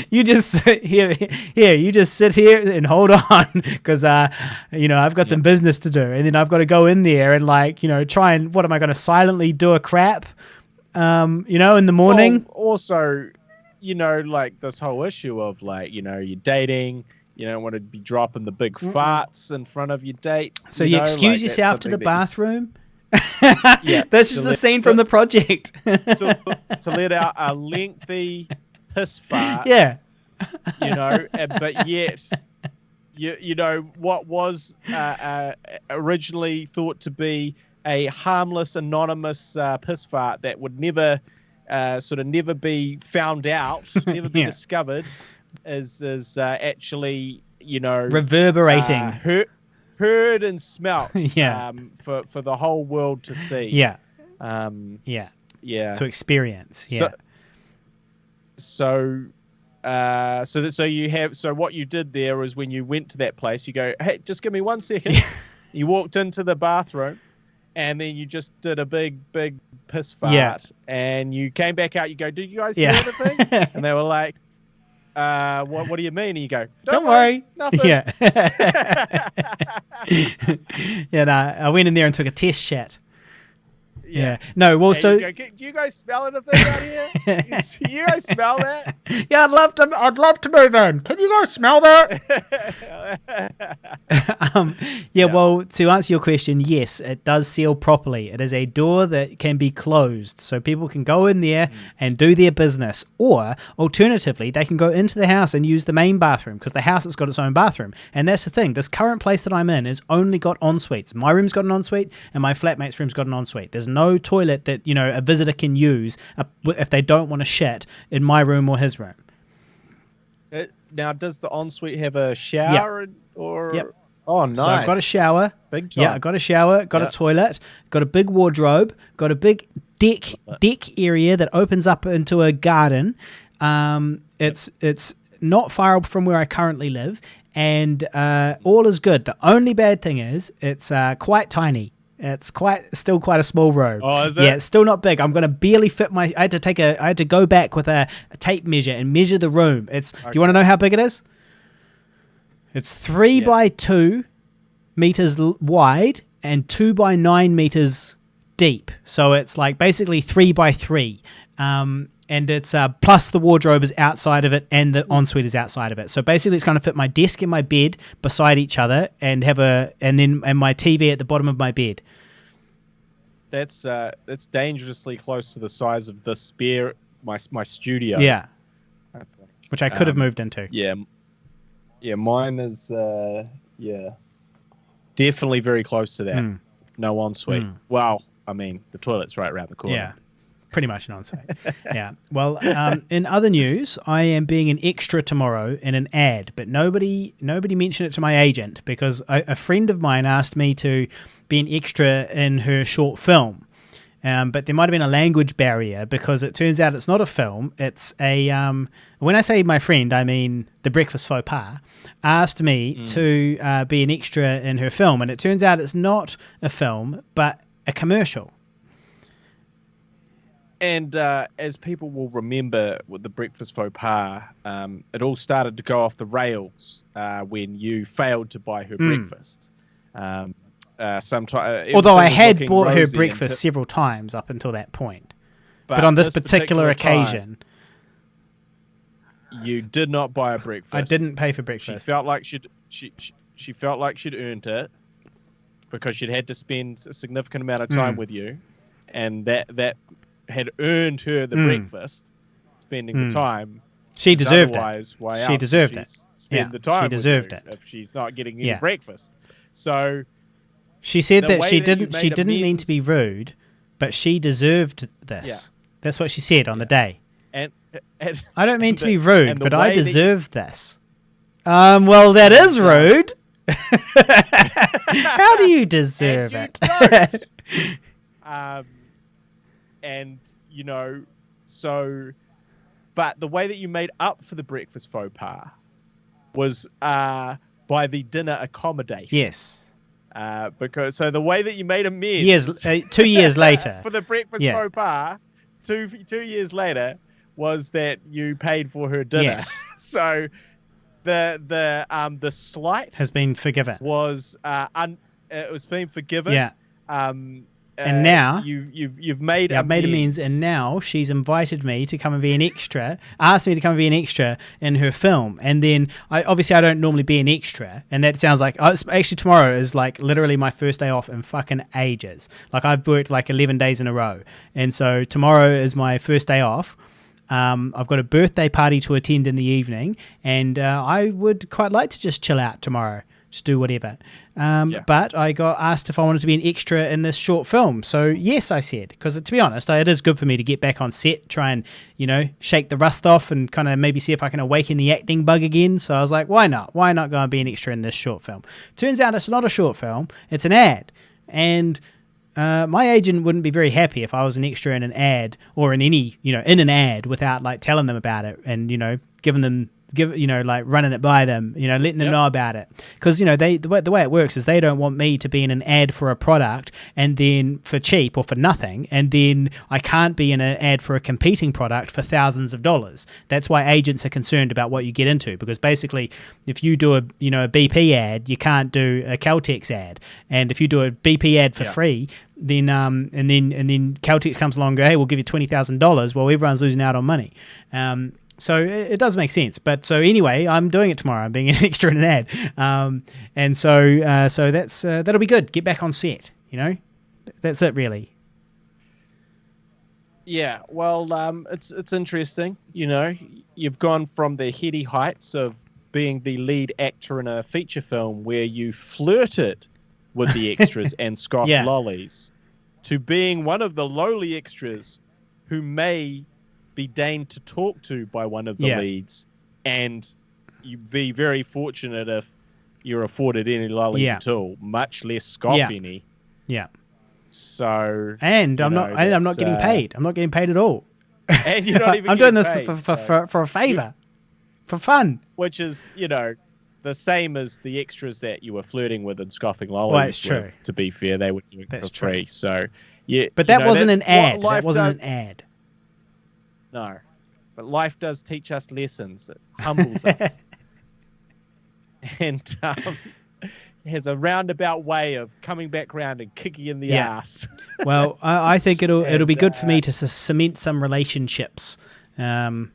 you just sit here, you just sit here and hold on, because I've got some business to do, and then I've got to go in there and try and, what am I going to silently do a crap, in the morning? Well, also, this whole issue of you're dating. You don't want to be dropping the big farts in front of your date. So you excuse yourself to the bathroom? Yeah. This is the scene from The Project. to let out a lengthy piss fart. Yeah. But yet, what was originally thought to be a harmless, anonymous piss fart that would never never be found out, never be discovered, is actually reverberating, heard and smelt for the whole world to see, to experience. So what you did there was, when you went to that place, you go, hey, just give me 1 second. You walked into the bathroom, and then you just did a big piss fart, and you came back out. You go, did you guys hear anything? And they were like, what do you mean? And you go, don't worry, nothing. Yeah. I went in there and took a test chat. Yeah. No, well, so... do you guys smell anything out here? You guys smell that? Yeah, I'd love to move in. Can you guys smell that? Well, to answer your question, yes, it does seal properly. It is a door that can be closed, so people can go in there and do their business. Or, alternatively, they can go into the house and use the main bathroom, because the house has got its own bathroom. And that's the thing. This current place that I'm in has only got en-suites. My room's got an ensuite, and my flatmate's room's got an ensuite. There's no toilet that a visitor can use if they don't want to shit in my room or his room. Now, does the ensuite have a shower? Yep. Oh, nice. So I've got a shower. Big time. Yeah, I got a shower, got a toilet, got a big wardrobe, got a big deck area that opens up into a garden. It's not far from where I currently live, and all is good. The only bad thing is it's quite tiny. It's still quite a small room. Oh, is it? Yeah, it's still not big. I'm going to barely fit I had to go back with a tape measure and measure the room. Do you want to know how big it is? It's 3 by 2 meters wide and 2 by 9 meters deep. So it's like basically 3 by 3. And and it's plus the wardrobe is outside of it and the ensuite is outside of it. So basically, it's going to fit my desk and my bed beside each other, and and my TV at the bottom of my bed. That's dangerously close to the size of the spare my studio. Yeah, which I could have moved into. Yeah, mine is definitely very close to that. No ensuite. Well, I mean, the toilet's right around the corner. Yeah, pretty much an ensuite. Yeah. Well, in other news, I am being an extra tomorrow in an ad, but nobody mentioned it to my agent because a friend of mine asked me to be an extra in her short film. But there might have been a language barrier because it turns out it's not a film. It's a when I say my friend, I mean the Breakfast Faux Pas, asked me to be an extra in her film. And it turns out it's not a film, but a commercial. And as people will remember with the Breakfast Faux Pas, it all started to go off the rails when you failed to buy her breakfast. Although I had bought her breakfast several times up until that point. But on this particular occasion, you did not buy a breakfast. I didn't pay for breakfast. She felt like she felt like she'd earned it because she'd had to spend a significant amount of time with you, and that had earned her the breakfast, spending the time. She deserved it. Why she deserved it. Spend the time she deserved with you it if she's not getting any breakfast. So she said that she didn't mean to be rude, but she deserved this. Yeah. That's what she said on the day. And I don't mean to be rude, but I deserve this. Well, that is rude. How do you deserve it? And you know, so, but the way that you made up for the breakfast faux pas was by the dinner accommodation. Yes. Because the way that you made amends 2 years later for the breakfast faux pas, two years later, was that you paid for her dinner. Yes. So the slight has been forgiven. It was being forgiven. Yeah. And now you've made I've made amends, and now she's invited me to come and be an extra. Asked me to come and be an extra in her film, and then I don't normally be an extra, and that sounds like actually tomorrow is like literally my first day off in fucking ages. Like I've worked like 11 days in a row, and so tomorrow is my first day off. I've got a birthday party to attend in the evening, and I would quite like to just chill out tomorrow. Just do whatever. But I got asked if I wanted to be an extra in this short film. So yes, I said, because to be honest, it is good for me to get back on set, try and, shake the rust off and kind of maybe see if I can awaken the acting bug again. So I was like, why not? Why not go and be an extra in this short film? Turns out it's not a short film. It's an ad. And my agent wouldn't be very happy if I was an extra in an ad or in any, in an ad without like telling them about it and, giving them running it by them, letting them know about it. Because, the way it works is they don't want me to be in an ad for a product and then for cheap or for nothing, and then I can't be in an ad for a competing product for thousands of dollars. That's why agents are concerned about what you get into, because basically if you do a BP ad, you can't do a Caltex ad. And if you do a BP ad for free, then and then Caltex comes along and go, hey, we'll give you $20,000. Well, everyone's losing out on money. So it does make sense. But so anyway, I'm doing it tomorrow. I'm being an extra in an ad. And so that's that'll be good. Get back on set, That's it, really. Yeah, well, it's interesting. You've gone from the heady heights of being the lead actor in a feature film where you flirted with the extras and scoffed lollies to being one of the lowly extras who may be deigned to talk to by one of the leads, and you'd be very fortunate if you're afforded any lollies at all, much less scoff any. Yeah. So, and I'm not getting paid. I'm not getting paid at all. And you're not even. I'm doing this for a favor, for fun. Which is the same as the extras that you were flirting with and scoffing lollies. Well, it's true. To be fair, they were doing it for free. So yeah, but that wasn't an ad. That wasn't an ad. No, but life does teach us lessons. It humbles us. And, has a roundabout way of coming back round and kicking in the ass. Well, I think it'll be good for me to cement some relationships, and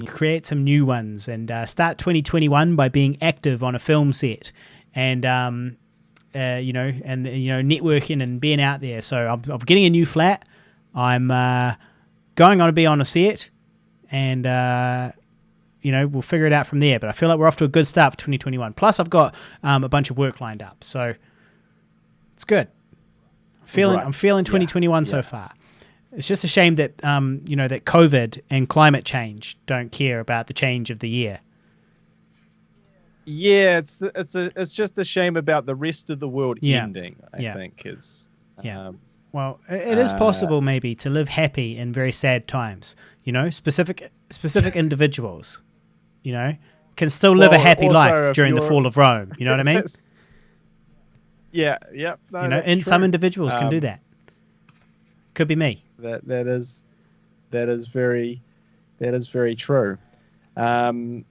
create some new ones, and start 2021 by being active on a film set, and networking and being out there. So I'm getting a new flat. I'm going on to be on a set, and we'll figure it out from there. But I feel like we're off to a good start for 2021. Plus, I've got a bunch of work lined up, so it's good. I'm feeling 2021 so far. It's just a shame that that COVID and climate change don't care about the change of the year. Yeah, it's just a shame about the rest of the world ending. I think is. Well, it is possible maybe to live happy in very sad times. Specific individuals, can still live a happy life during the fall of Rome. You know what I mean? Yeah. No, and some individuals can do that. Could be me. That is very true.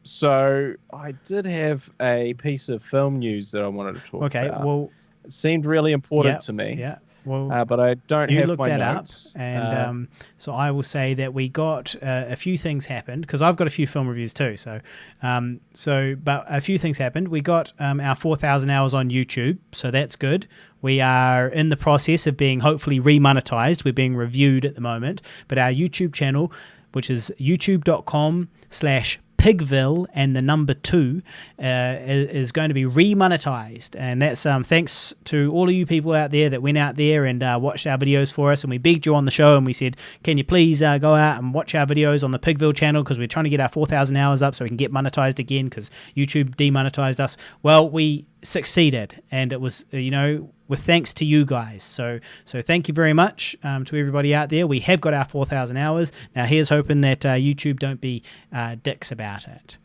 So I did have a piece of film news that I wanted to talk about. Okay, well, it seemed really important to me. Yeah. Well, but I don't have my notes. Up, and so I will say that we got a few things happened, because I've got a few film reviews too. But a few things happened. We got our 4,000 hours on YouTube, so that's good. We are in the process of being hopefully remonetized. We're being reviewed at the moment, but our YouTube channel, which is youtube.com/Pigville and the number 2 is going to be remonetized, and that's thanks to all of you people out there that went out there and watched our videos for us, and we begged you on the show and we said, can you please go out and watch our videos on the Pigville channel, because we're trying to get our 4,000 hours up so we can get monetized again, because YouTube demonetized us. Well, we succeeded, and it was with thanks to you guys. So thank you very much to everybody out there. We have got our 4,000 hours. Now here's hoping that YouTube don't be dicks about it.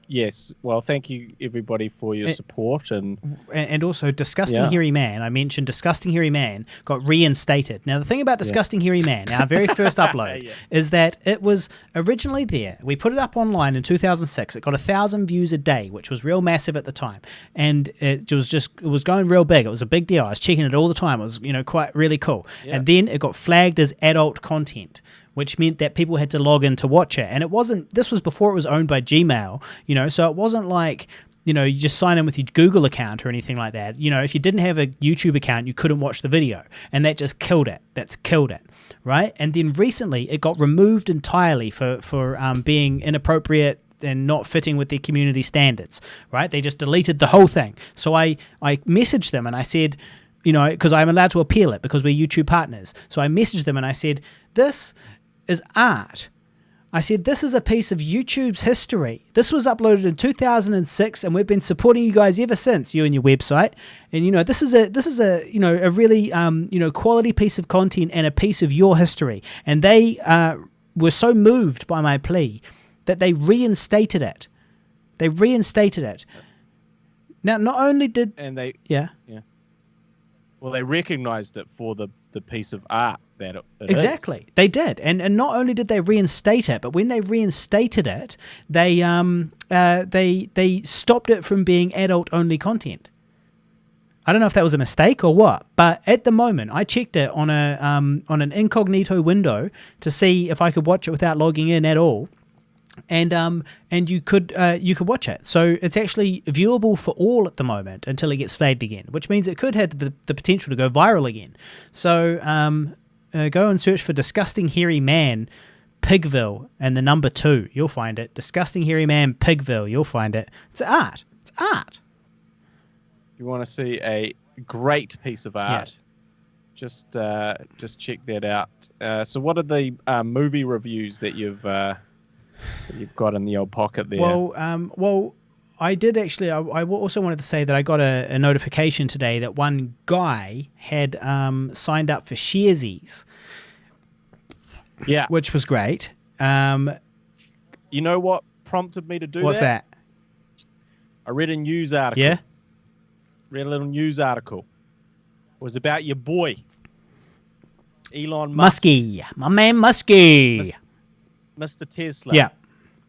Yes. Well, thank you everybody for your support, and also Disgusting Hairy Man. I mentioned Disgusting Hairy Man got reinstated. Now the thing about Disgusting Hairy Man, our very first upload, is that it was originally there. We put it up online in 2006. It got 1,000 views a day, which was real massive at the time, and it was going real big. It was a big deal. I was checking it all the time. It was quite really cool. Yeah. And then it got flagged as adult content, which meant that people had to log in to watch it. And this was before it was owned by Gmail, so it wasn't like, you just sign in with your Google account or anything like that. If you didn't have a YouTube account, you couldn't watch the video, and that just killed it. That's killed it, right? And then recently it got removed entirely for being inappropriate and not fitting with their community standards, right? They just deleted the whole thing. So I messaged them and I said, because I'm allowed to appeal it because we're YouTube partners. So I messaged them and I said, this is art. I said, this is a piece of YouTube's history. This was uploaded in 2006, and we've been supporting you guys ever since, you and your website. And this is a a really quality piece of content and a piece of your history. And they were so moved by my plea that they reinstated it. Now, not only did they well, they recognized it for the piece of art that it exactly is. They did, and not only did they reinstate it, but when they reinstated it, they stopped it from being adult only content. I don't know if that was a mistake or what, but at the moment I checked it on an incognito window to see if I could watch it without logging in at all. And you could watch it. So it's actually viewable for all at the moment until it gets flagged again, which means it could have the potential to go viral again. So go and search for Disgusting Hairy Man Pigville and the number 2. You'll find it. Disgusting Hairy Man Pigville. You'll find it. It's art. You want to see a great piece of art? Yeah. Just check that out. So what are the movie reviews that you've got in the old pocket there? Well, I did actually. I also wanted to say that I got a notification today that one guy had signed up for Sharesies. Yeah, which was great. You know what prompted me to do that? What's that? I read a news article. Yeah? Read a little news article. It was about your boy, Elon Musk. Muskie. My man Muskie. Mr. Tesla. Yeah.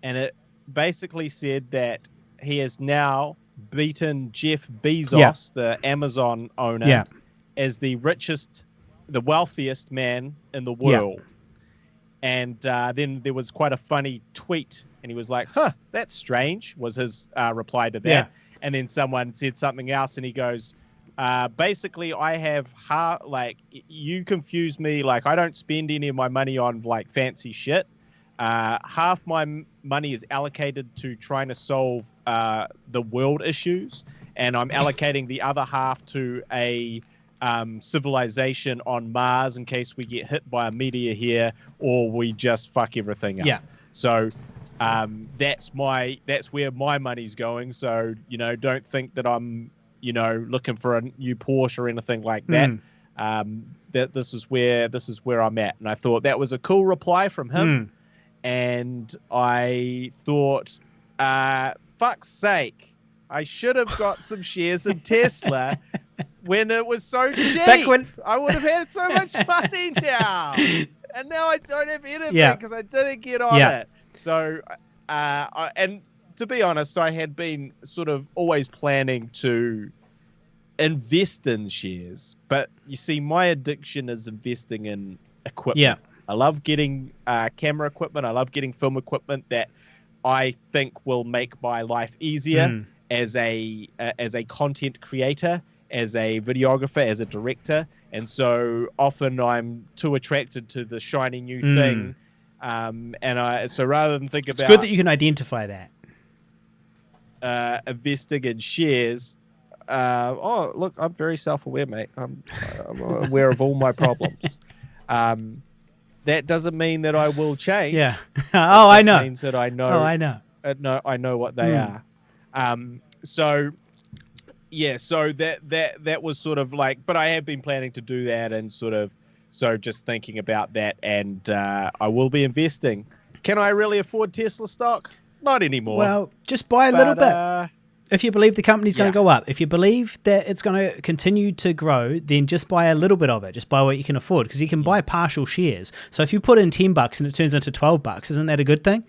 And basically said that he has now beaten Jeff Bezos, the Amazon owner, as the wealthiest man in the world. And then there was quite a funny tweet, and he was like, that's strange, was his reply to that. And then someone said something else, and he goes, basically, I have you confuse me. Like, I don't spend any of my money on like fancy shit. Half my money is allocated to trying to solve the world issues, and I'm allocating the other half to a civilization on Mars in case we get hit by a meteor here, or we just fuck everything up. So that's where my money's going. So don't think that I'm looking for a new Porsche or anything like that. That this is where I'm at. And I thought that was a cool reply from him. And I thought, fuck's sake, I should have got some shares in Tesla when it was so cheap. I would have had so much money now. And now I don't have anything because I didn't get on it. So, and to be honest, I had been sort of always planning to invest in shares. But you see, my addiction is investing in equipment. I love getting camera equipment. I love getting film equipment that I think will make my life easier as a content creator, as a videographer, as a director. And so often I'm too attracted to the shiny new thing. So rather than think about... It's good that you can identify that. Investing in shares... look, I'm very self-aware, mate. I'm aware of all my problems. That doesn't mean that I will change. I know. It means that I know. I know what they are. So that was sort of like, but I have been planning to do that, and so just thinking about that, and I will be investing. Can I really afford Tesla stock? Not anymore. Well, just buy a little bit. If you believe the company's going to go up, if you believe that it's going to continue to grow, then just buy a little bit of it. Just buy what you can afford, because you can buy partial shares. So if you put in $10 and it turns into $12, isn't that a good thing?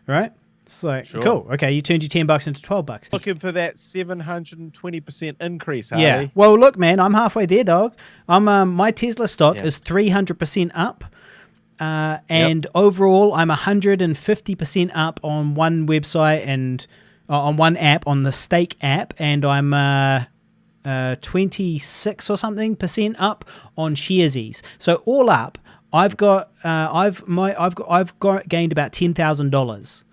Right? So cool. Okay, you turned your $10 into $12. Looking for that 720% increase, Harley. Yeah. Well, look, man, I'm halfway there, dog. My Tesla stock is 300% up. And overall, I'm 150% up on one website and on one app, on the Stake app, and I'm 26 or something % up on Sharesies. So all up, I've got gained about $10,000.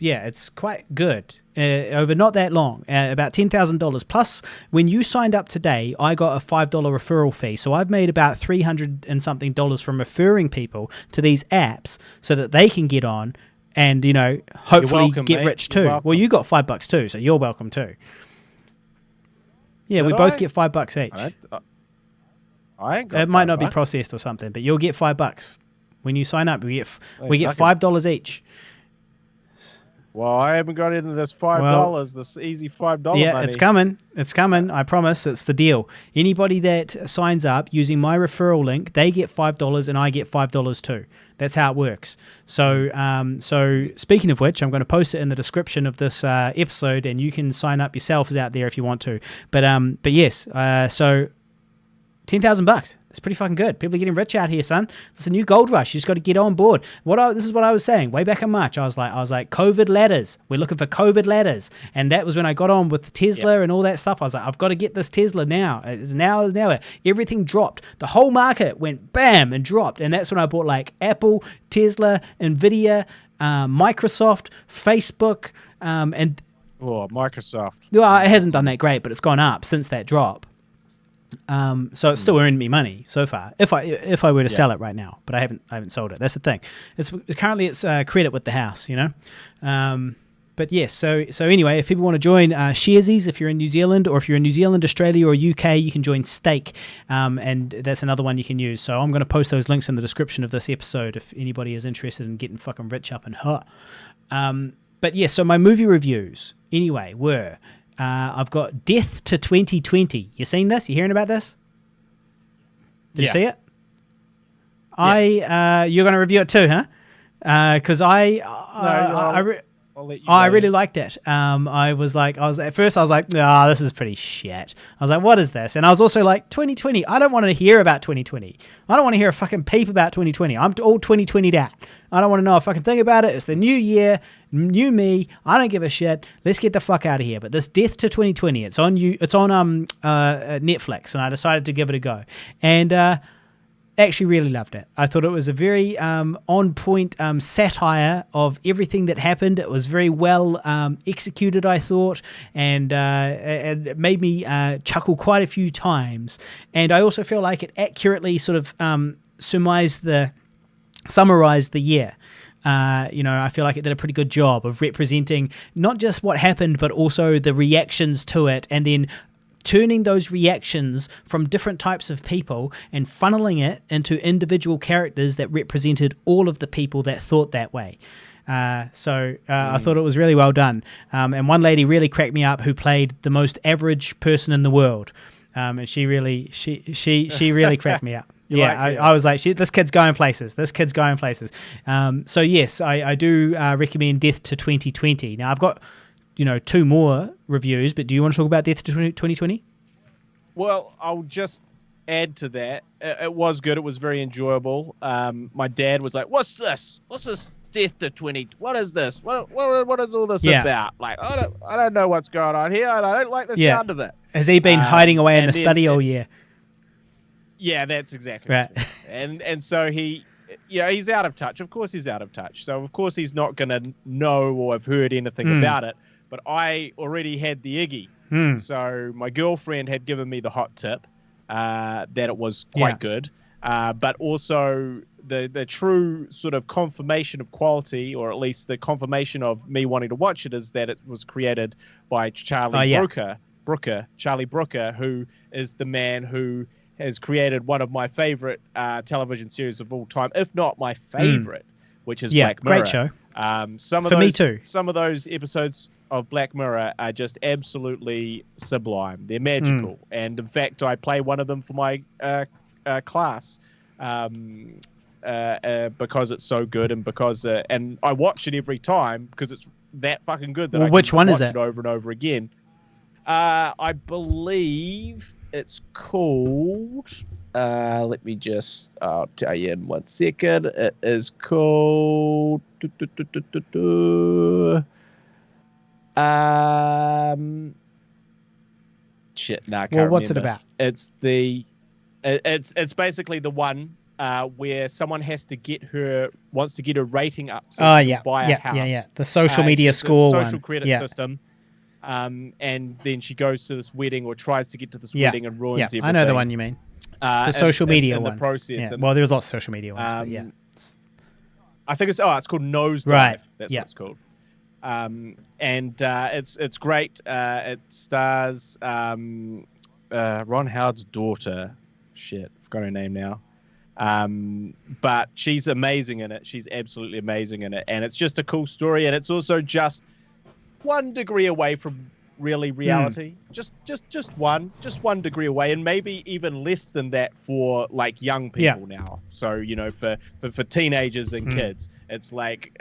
It's quite good over not that long, about $10,000. Plus, when you signed up today, I got a $5 referral fee. So I've made about $300 and something from referring people to these apps so that they can get on and, hopefully get rich too. Well, you got $5 too, so you're welcome too. Yeah, we both get $5 each. I ain't got it might not be processed or something, but you'll get $5 when you sign up. We get $5 each. Well, I haven't got into this $5. This easy $5 money. Yeah, it's coming. It's coming. I promise. It's the deal. Anybody that signs up using my referral link, they get $5 and I get $5 too. That's how it works. So, speaking of which, I'm going to post it in the description of this episode, and you can sign up yourselves out there if you want to. But yes. So, $10,000. It's pretty fucking good. People are getting rich out here, son. It's a new gold rush. You just got to get on board. This is what I was saying way back in March. I was like, COVID ladders. We're looking for COVID ladders, and that was when I got on with Tesla and all that stuff. I was like, I've got to get this Tesla now. It's now. Everything dropped. The whole market went bam and dropped, and that's when I bought like Apple, Tesla, Nvidia, Microsoft, Facebook, and Microsoft. Well, it hasn't done that great, but it's gone up since that drop. So it's still earned me money so far if I were to sell it right now, but I haven't sold it. That's the thing. It's currently credit with the house, but yes. So anyway, if people want to join Sharesies, if you're in New Zealand, or if you're in New Zealand, Australia, or UK, you can join Stake, and that's another one you can use. So I'm going to post those links in the description of this episode if anybody is interested in getting fucking rich up and hot. But yes, so my movie reviews anyway were. I've got Death to 2020. You seen this? You hearing about this? Did you see it? You're going to review it too, huh? because I'll let you I go really in. liked it. At first I was like, this is pretty shit. I was like, what is this? And I was also like, 2020. I don't want to hear about 2020. I don't want to hear a fucking peep about 2020. I'm all 2020'd out. I don't want to know a fucking thing about it. It's the new year, new me. I don't give a shit. Let's get the fuck out of here. But this Death to 2020, it's on Netflix, and I decided to give it a go. And actually really loved it. I thought it was a very on-point satire of everything that happened. It was very well executed, I thought, and it made me chuckle quite a few times. And I also feel like it accurately sort of summarized the year. I feel like it did a pretty good job of representing not just what happened, but also the reactions to it, and then turning those reactions from different types of people and funneling it into individual characters that represented all of the people that thought that way. I thought it was really well done. And one lady really cracked me up who played the most average person in the world. And she really cracked me up. I was like, this kid's going places. So yes, I do recommend Death to 2020. Now I've got 2 more reviews, but do you want to talk about Death to 2020? Well, I'll just add to that. It was good. It was very enjoyable. My dad was like, "What's this? What's this Death to 20? What is this? What is all this about? Like, I don't know what's going on here, and I don't like the sound of it." Has he been hiding away in the study all year? Yeah, that's exactly right. And so he's out of touch. Of course he's out of touch. So of course he's not going to know or have heard anything about it. But I already had the Iggy. So my girlfriend had given me the hot tip that it was quite good. But also the true sort of confirmation of quality, or at least the confirmation of me wanting to watch it, is that it was created by Charlie Brooker, who is the man who has created one of my favorite television series of all time, if not my favorite, which is Black Mirror. Great show. Me too. Some of those episodes of Black Mirror are just absolutely sublime. They're magical. And in fact, I play one of them for my class because it's so good, and because and I watch it every time because it's that fucking good that I can which one watch is it? Over and over again. I believe it's called... let me just... I'll tell you in 1 second. It is called... Shit, no, I can't remember. What's it about? It's basically the one where someone wants to get her rating up. So buy a house. The social media score social credit system. And then she goes to this wedding, or tries to get to this wedding, and ruins everything. I know the one you mean. The social media one. In the process. Yeah. Well, there's lots of social media ones, but yeah. I think it's called Nosedive. Right. That's what it's called. And it's great. It stars Ron Howard's daughter. Shit, I've got her name now. But she's amazing in it. She's absolutely amazing in it. And it's just a cool story. And it's also just 1 degree away from really reality. Just one degree away, and maybe even less than that for like young people now. So for teenagers and kids, it's like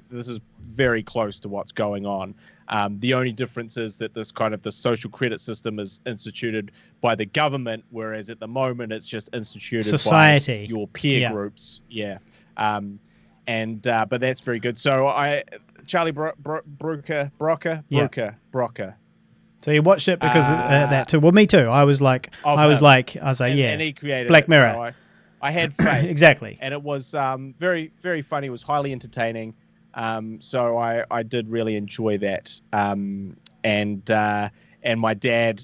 this is very close to what's going on. The only difference is that this kind of the social credit system is instituted by the government, whereas at the moment it's just instituted society, by your peer groups. But that's very good. So Charlie Brooker. So you watched it because of that too. Well, me too. I was like, and he created Black it, Mirror. So I had faith. Exactly. And it was very, very funny. It was highly entertaining. So I did really enjoy that. And my dad,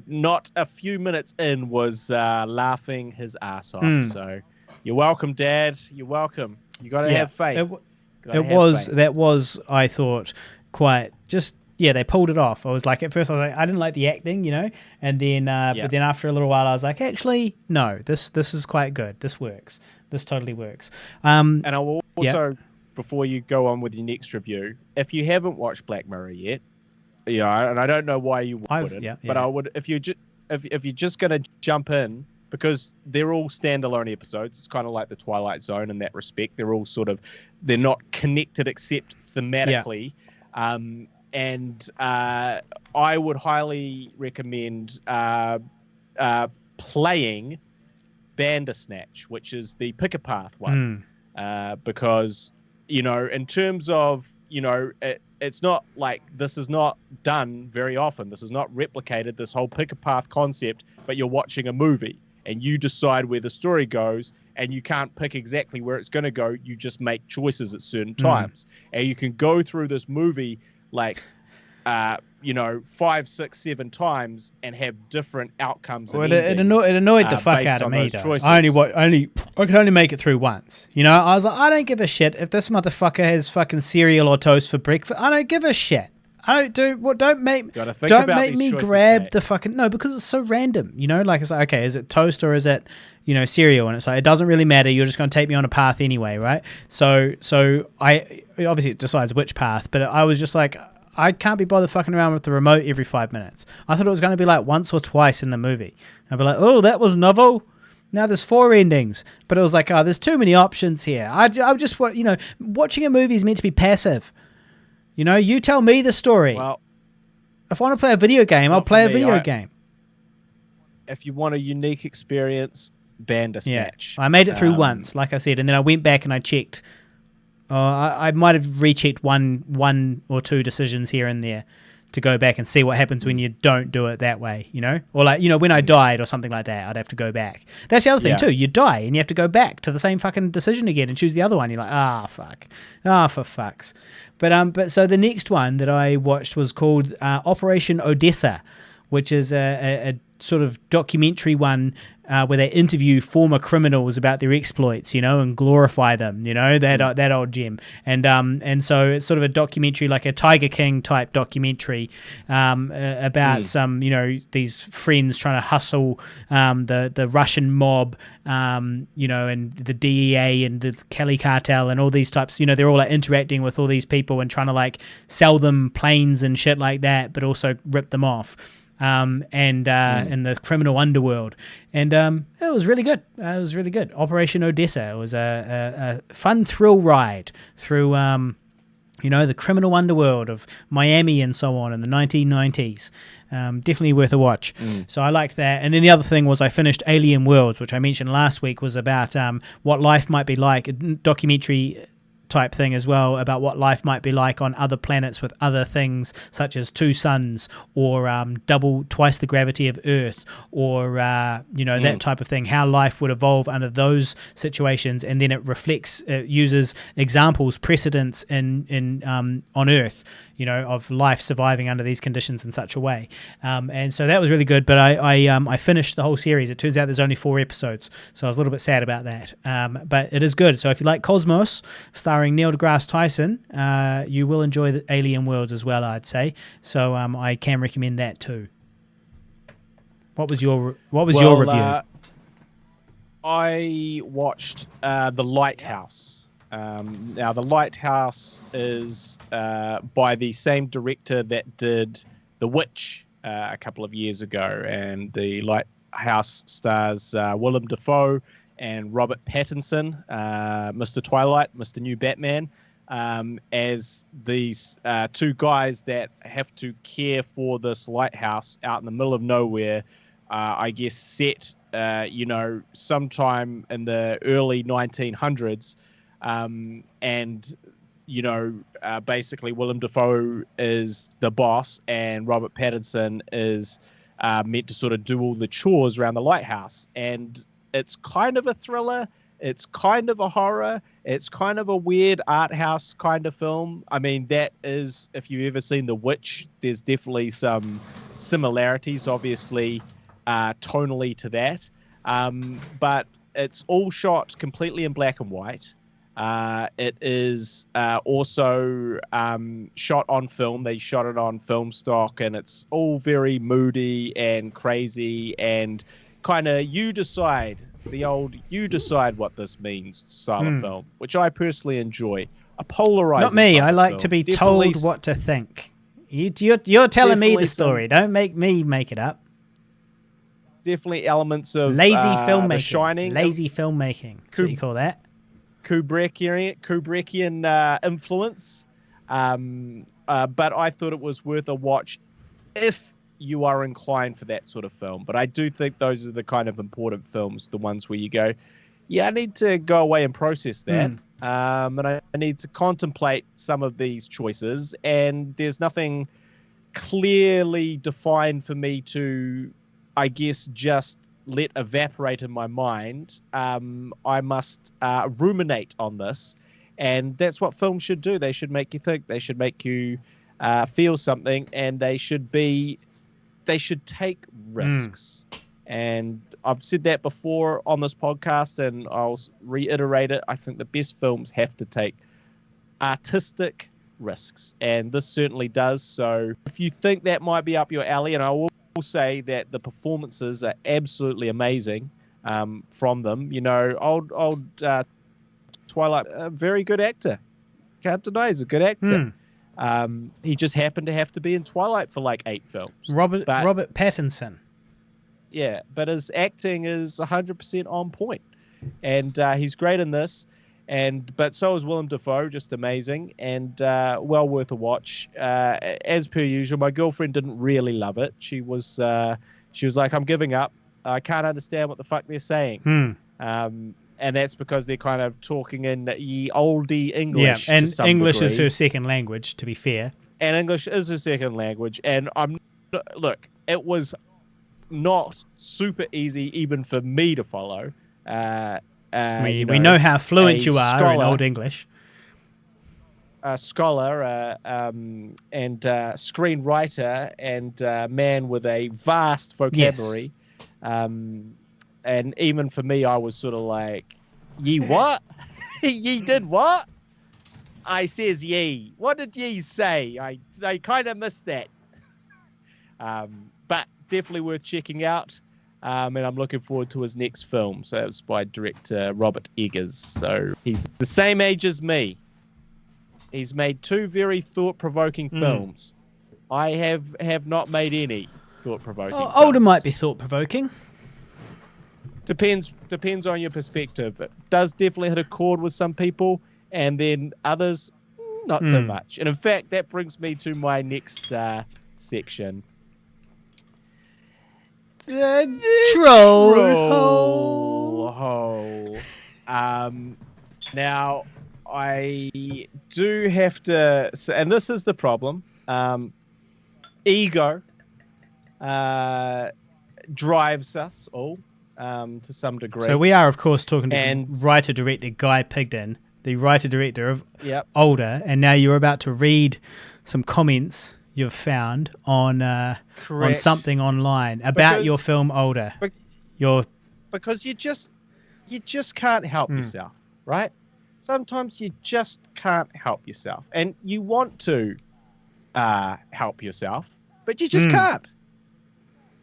not a few minutes in, was laughing his ass off. So you're welcome, Dad. You're welcome. You got to have faith. That was, I thought, quite just... Yeah, they pulled it off. I was like, at first I was like, I didn't like the acting, and then, but then after a little while I was like, actually, no, this is quite good. This works. This totally works. And I will also, before you go on with your next review, if you haven't watched Black Mirror yet, and I don't know why you wouldn't, but I would, if you're just going to jump in because they're all standalone episodes. It's kind of like the Twilight Zone in that respect. They're all they're not connected except thematically. And I would highly recommend playing Bandersnatch, which is the pick a path one, because, in terms of, it's not like this is not done very often. This is not replicated, this whole pick a path concept, but you're watching a movie and you decide where the story goes, and you can't pick exactly where it's going to go. You just make choices at certain times, and you can go through this movie like 5, 6, 7 times and have different outcomes. Well, it annoyed the fuck out of me though. I can only make it through once. I was like, I don't give a shit if this motherfucker has fucking cereal or toast for breakfast. I don't give a shit. Don't make me grab the fucking because it's so random. Like it's like, okay, is it toast or is it cereal? And it's like, it doesn't really matter. You're just going to take me on a path anyway, right? So I obviously it decides which path, but I was just like, I can't be bothered fucking around with the remote every 5 minutes. I thought it was going to be like once or twice in the movie. I'd be like, oh, that was novel. Now there's 4 endings. But it was like, oh, there's too many options here. I just want, watching a movie is meant to be passive. You tell me the story. Well, if I want to play a video game, I'll play a video game. If you want a unique experience, Bandersnatch. Yeah, I made it through once, like I said, and then I went back and I checked. I might have rechecked one or 2 decisions here and there to go back and see what happens when you don't do it that way, or like, when I died or something like that, I'd have to go back. That's the other thing too. You die and you have to go back to the same fucking decision again and choose the other one. You're like, fuck, for fucks. But so the next one that I watched was called Operation Odessa, which is a sort of documentary one where they interview former criminals about their exploits, and glorify them, that old gem. And so it's sort of a documentary, like a Tiger King type documentary about some, these friends trying to hustle the Russian mob, and the DEA and the Cali cartel and all these types, they're all like interacting with all these people and trying to like sell them planes and shit like that, but also rip them off. In the criminal underworld, and it was really good. Operation Odessa. It was a fun thrill ride through the criminal underworld of Miami and so on in the 1990s. Definitely worth a watch. So I liked that. And then the other thing was I finished Alien Worlds, which I mentioned last week, was about what life might be like, a documentary type thing as well, about what life might be like on other planets with other things such as 2 suns or twice the gravity of Earth, or that type of thing, how life would evolve under those situations. And then it uses examples, precedents in on Earth, of life surviving under these conditions in such a way. And so that was really good, but I finished the whole series. It turns out there's only 4 episodes, so I was a little bit sad about that. But it is good. So if you like Cosmos, starring Neil deGrasse Tyson, you will enjoy the Alien Worlds as well, I'd say. So I can recommend that too. What was your review? I watched The Lighthouse. Now, The Lighthouse is by the same director that did The Witch a couple of years ago, and The Lighthouse stars Willem Dafoe and Robert Pattinson, Mr. Twilight, Mr. New Batman, as these 2 guys that have to care for this lighthouse out in the middle of nowhere, I guess set, sometime in the early 1900s. Basically Willem Dafoe is the boss and Robert Pattinson is meant to sort of do all the chores around the lighthouse. And it's kind of a thriller, it's kind of a horror, it's kind of a weird art house kind of film. I mean, that is, if you've ever seen The Witch, there's definitely some similarities, obviously, tonally to that. But it's all shot completely in black and white. It is also shot on film. They shot it on film stock, and it's all very moody and crazy and kind of you decide what this means style of film, which I personally enjoy. A polarizing. Not me. I like to be told what to think. You're telling me the story. Don't make me make it up. definitely elements of lazy The filmmaking. Shining. Lazy filmmaking. That's what you call that. Kubrickian influence. But I thought it was worth a watch if you are inclined for that sort of film. But I do think those are the kind of important films, the ones where you go, yeah, I need to go away and process that. And I need to contemplate some of these choices. And there's nothing clearly defined for me to, I guess, just let evaporate in my mind. I must ruminate on this. And that's what films should do. They should make you think. They should make you feel something. And they should take risks. And I've said that before on this podcast, and I'll reiterate it. I think the best films have to take artistic risks, and this certainly does. So if you think that might be up your alley, and I will say that the performances are absolutely amazing from them. You know, old Twilight, a very good actor. Can't deny he's a good actor. He just happened to have to be in Twilight for like 8 films. Robert Pattinson. Yeah, but his acting is 100% on point, and he's great in this. But so is Willem Dafoe, just amazing, and well worth a watch. As per usual, my girlfriend didn't really love it. She was like, "I'm giving up. I can't understand what the fuck they're saying." And that's because they're kind of talking in ye oldie English. Yeah, and to some English degree. is her second language, to be fair. And English is her second language. And it was not super easy even for me to follow. We know how fluent you are in Old English. A scholar and screenwriter and man with a vast vocabulary. Yes. And even for me, I was sort of like, ye what? Ye did what? I says ye. What did ye say? I kind of missed that. But definitely worth checking out. And I'm looking forward to his next film. So it's by director Robert Eggers. So he's the same age as me. He's made 2 very thought-provoking films. I have not made any thought-provoking films. Older might be thought-provoking. Depends on your perspective. It does definitely hit a chord with some people, and then others, not so much. And in fact, that brings me to my next section. The troll hole. Now, I do have to, and this is the problem. Ego drives us all to some degree. So we are, of course, talking to writer-director Guy Pigden, the writer-director of Older, and now you're about to read some comments you've found on something online about your film Older. Because you just can't help yourself, right? Sometimes you just can't help yourself, and you want to help yourself, but you just can't.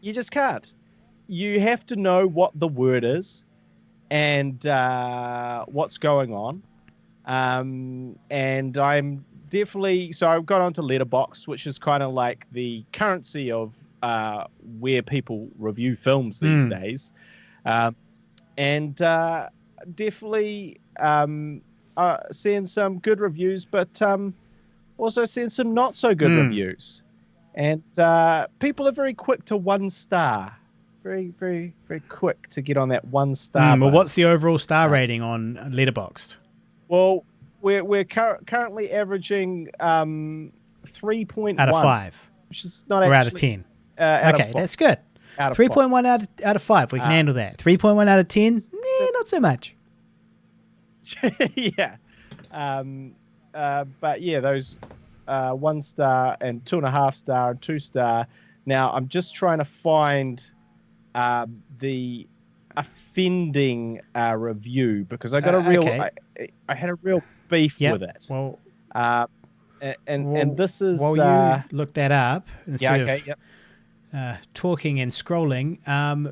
You just can't. You have to know what the word is and what's going on. And I'm definitely, so I've got onto Letterboxed, which is kind of like the currency of where people review films these days. And definitely seeing some good reviews, but also seeing some not so good reviews. And people are very quick to 1 star. Very, very, very quick to get on that 1 star. Well, what's the overall star rating on Letterboxd? Well, we're currently averaging 3.1 out of 5, which is not or actually, out of 10. Out okay, of that's good. 3.1 out of 5. We can handle that. 3.1 out of 10. Not so much. Yeah. But yeah, those 1 star and 2.5 star and 2 star. Now I'm just trying to find the offending review, because I got a real I had a real beef with it. Well, and this is while you look that up instead of talking and scrolling,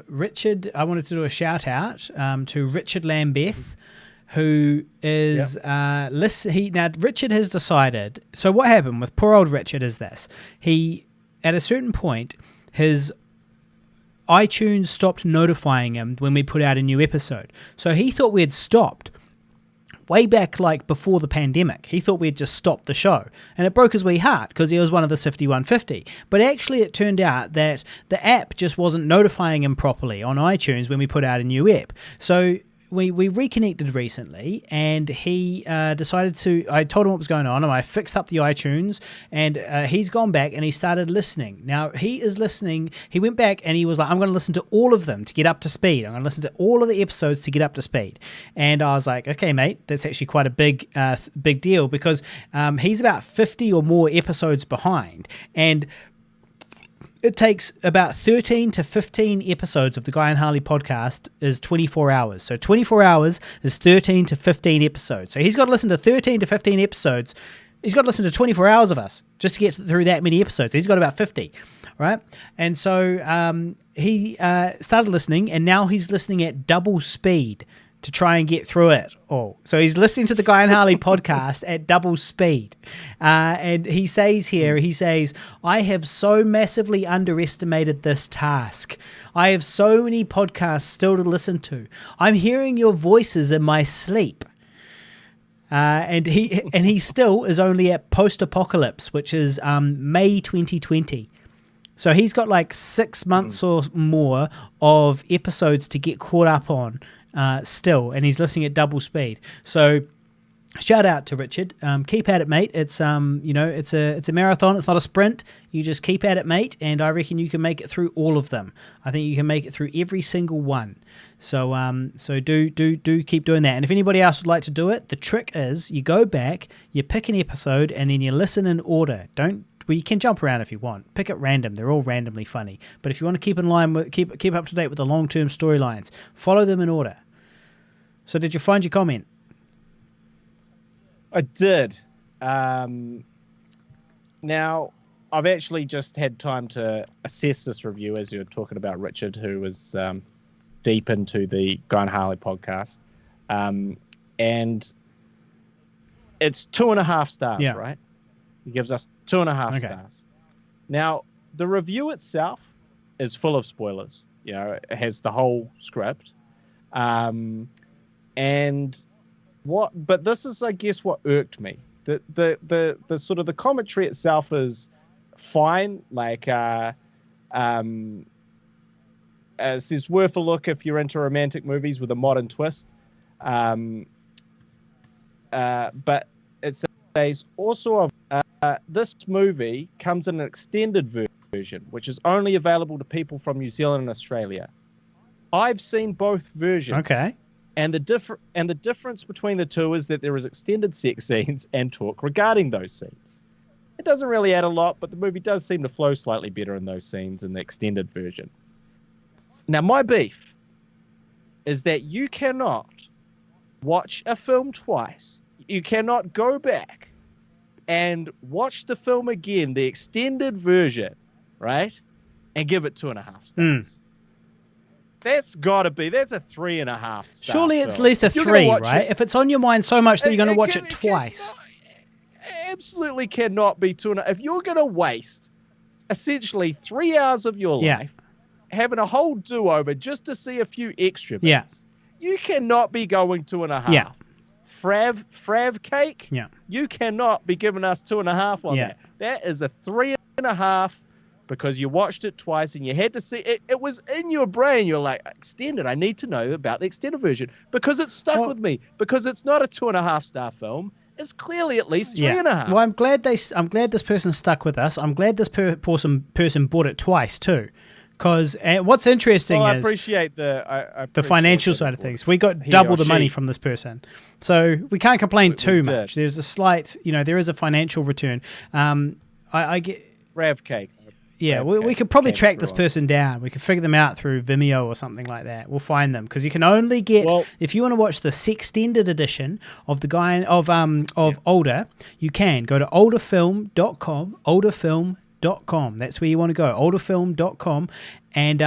Richard, I wanted to do a shout out to Richard Lambeth, who is now Richard has decided. So what happened with poor old Richard is this: he, at a certain point, his iTunes stopped notifying him when we put out a new episode. So he thought we had stopped way back like before the pandemic. He thought we had just stopped the show, and it broke his wee heart because he was one of the 5150. But actually it turned out that the app just wasn't notifying him properly on iTunes when we put out a new app. So we reconnected recently, and he decided to, I told him what was going on, and I fixed up the iTunes, and he's gone back and he started listening. Now, he is listening. He went back and he was like, I'm going to listen to all of them to get up to speed. I'm going to listen to all of the episodes to get up to speed. And I was like, okay, mate, that's actually quite a big deal, because he's about 50 or more episodes behind, and it takes about 13 to 15 episodes of the Guy and Harley podcast is 24 hours. So 24 hours is 13 to 15 episodes. So he's got to listen to 13 to 15 episodes. He's got to listen to 24 hours of us just to get through that many episodes. He's got about 50, right? And so he started listening, and now he's listening at double speed to try and get through it all. So he's listening to the Guy and Harley podcast at double speed. And he says, I have so massively underestimated this task. I have so many podcasts still to listen to. I'm hearing your voices in my sleep. And he still is only at post-apocalypse, which is May 2020. So he's got like 6 months or more of episodes to get caught up on still, and he's listening at double speed. So shout out to Richard. Keep at it, mate. It's it's a marathon. It's not a sprint. You just keep at it, mate, and I reckon you can make it through all of them. I think you can make it through every single one. So do keep doing that. And if anybody else would like to do it, the trick is you go back, you pick an episode, and then you listen in order. Well, you can jump around if you want. Pick at random. They're all randomly funny. But if you want to keep in line with, keep up to date with the long-term storylines, follow them in order. So did you find your comment? I did. Now, I've actually just had time to assess this review as you were talking about Richard, who was deep into the Guy and Harley podcast. And it's 2.5 stars, right? He gives us 2.5 stars. Now, the review itself is full of spoilers. You know, it has the whole script. But this is, I guess, what irked me. The sort of the commentary itself is fine. Like, it says worth a look if you're into romantic movies with a modern twist. But it says also this movie comes in an extended version, which is only available to people from New Zealand and Australia. I've seen both versions. Okay. And the difference between the two is that there is extended sex scenes and talk regarding those scenes. It doesn't really add a lot, but the movie does seem to flow slightly better in those scenes in the extended version. Now, my beef is that you cannot watch a film twice. You cannot go back and watch the film again, the extended version, right? And give it 2.5 stars. That's got to be. That's a 3.5 star. Surely it's at least a 3, right? If it's on your mind so much that you're going to watch it twice. Absolutely cannot be 2.5. If you're going to waste essentially 3 hours of your life having a whole do-over just to see a few extra bits, you cannot be going 2.5. Yeah. Frav cake, you cannot be giving us 2.5 on that. That is a 3.5 because you watched it twice and you had to see it. It was in your brain. You're like, extended. I need to know about the extended version because it stuck with me. Because it's not a 2.5 star film. It's clearly at least 3.5. Well, I'm glad this person stuck with us. I'm glad this person bought it twice too. Because what's interesting is I appreciate the financial side of things. We got double the money from this person. So we can't complain too much. There's a slight, there is a financial return. I get... Rav cake. Yeah, we could probably track this person down. We could figure them out through Vimeo or something like that. We'll find them because you can only get if you want to watch the extended edition of the guy of Older, you can go to olderfilm.com, olderfilm.com. That's where you want to go, olderfilm.com. And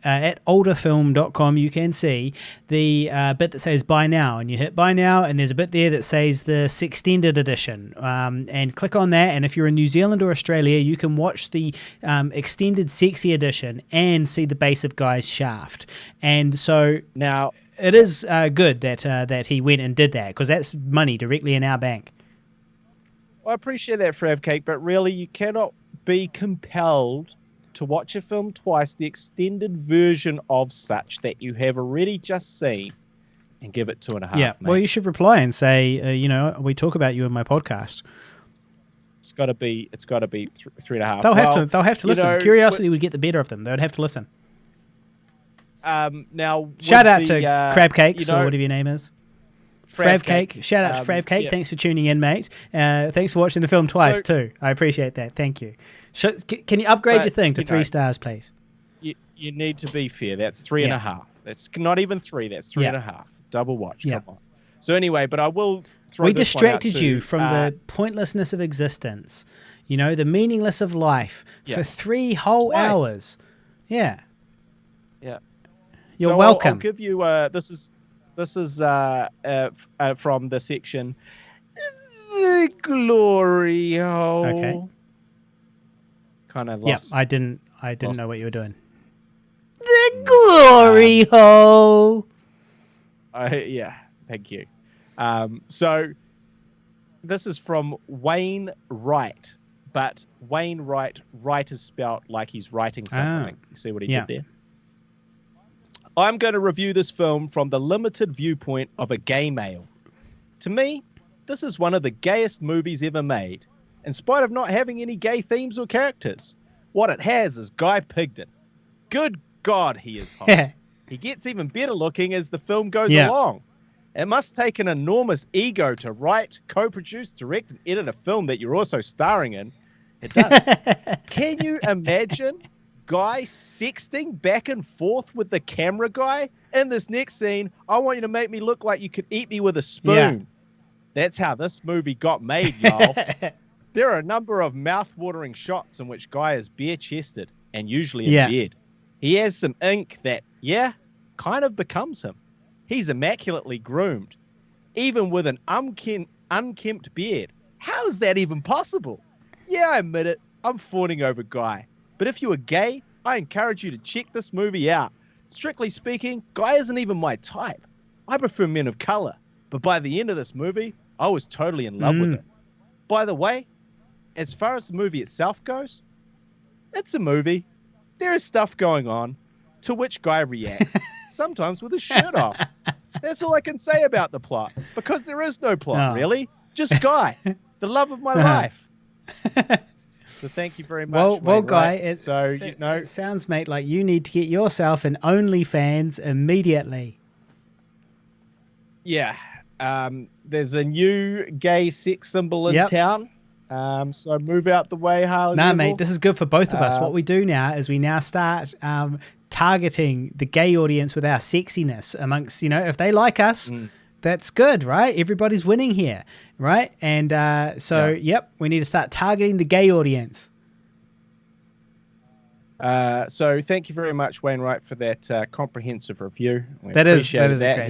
at olderfilm.com, you can see the bit that says buy now. And you hit buy now, and there's a bit there that says the extended edition. And click on that. And if you're in New Zealand or Australia, you can watch the extended sexy edition and see the base of Guy's shaft. And so Now, it is good that he went and did that, because that's money directly in our bank. I appreciate that, Frav Cake, but really you cannot be compelled to watch a film twice, the extended version of such that you have already just seen, and give it 2.5. Yeah, mate. well, you should reply and say, we talk about you in my podcast. It's got to be 3.5. They'll have to listen. Curiosity would get the better of them. They would have to listen. Now, shout out to Crab Cakes, or whatever your name is. Frav Cake. Shout out to Frav Cake. Yeah. Thanks for tuning in, mate. Thanks for watching the film twice too. I appreciate that. Thank you. Can you upgrade your thing to 3 stars, please? You need to be fair. That's 3.5. That's not even 3. That's 3.5. Double watch. Yeah. Come on. So anyway, but I will throw We this one out distracted too. you from the pointlessness of existence. The meaningless of life for 3 whole Twice. hours. Yeah. Yeah. You're So welcome. I'll give you this is from the section The Glory Hole. Okay. Kind of Yeah, lost. I didn't lost know what you were doing. Mm. The glory hole. Yeah, thank you. So this is from Wayne Wright, but Wayne Wright is spelt like he's writing something. You see what he did there? I'm going to review this film from the limited viewpoint of a gay male. To me, this is one of the gayest movies ever made, in spite of not having any gay themes or characters. What it has is Guy Pigden. Good God, he is hot. He gets even better looking as the film goes along. It must take an enormous ego to write, co-produce, direct, and edit a film that you're also starring in. It does. Can you imagine Guy sexting back and forth with the camera guy? In this next scene, I want you to make me look like you could eat me with a spoon. Yeah. That's how this movie got made, y'all. There are a number of mouth-watering shots in which Guy is bare-chested and usually in bed. He has some ink that, kind of becomes him. He's immaculately groomed, even with an unkempt beard. How is that even possible? Yeah, I admit it. I'm fawning over Guy. But if you are gay, I encourage you to check this movie out. Strictly speaking, Guy isn't even my type. I prefer men of color. But by the end of this movie, I was totally in love with it. By the way, as far as the movie itself goes, it's a movie. There is stuff going on, to which Guy reacts, sometimes with his shirt off. That's all I can say about the plot, because there is no plot, really. Just Guy, the love of my life. So thank you very much. Well, Guy, it sounds, mate, like you need to get yourself an OnlyFans immediately. Yeah. There's a new gay sex symbol in town. So move out the way, Harley. Nah, mate, this is good for both of us. What we do now is we now start targeting the gay audience with our sexiness amongst, if they like us, that's good, right? Everybody's winning here, right? And we need to start targeting the gay audience. So thank you very much, Wainwright, for that comprehensive review. That is that.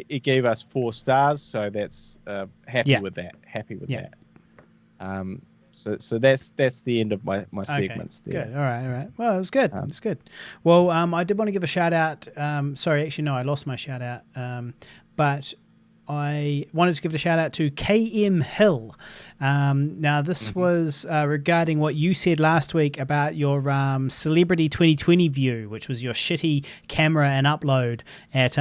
He gave us 4 stars, so that's happy with that. Happy with that. So that's the end of my segments there. Good. All right. Well, it was good. It's good. Well, I did want to give a shout out. Sorry, actually, no, I lost my shout out. But I wanted to give a shout out to KM Hill. Now, this was regarding what you said last week about your Celebrity 2020 view, which was your shitty camera and upload at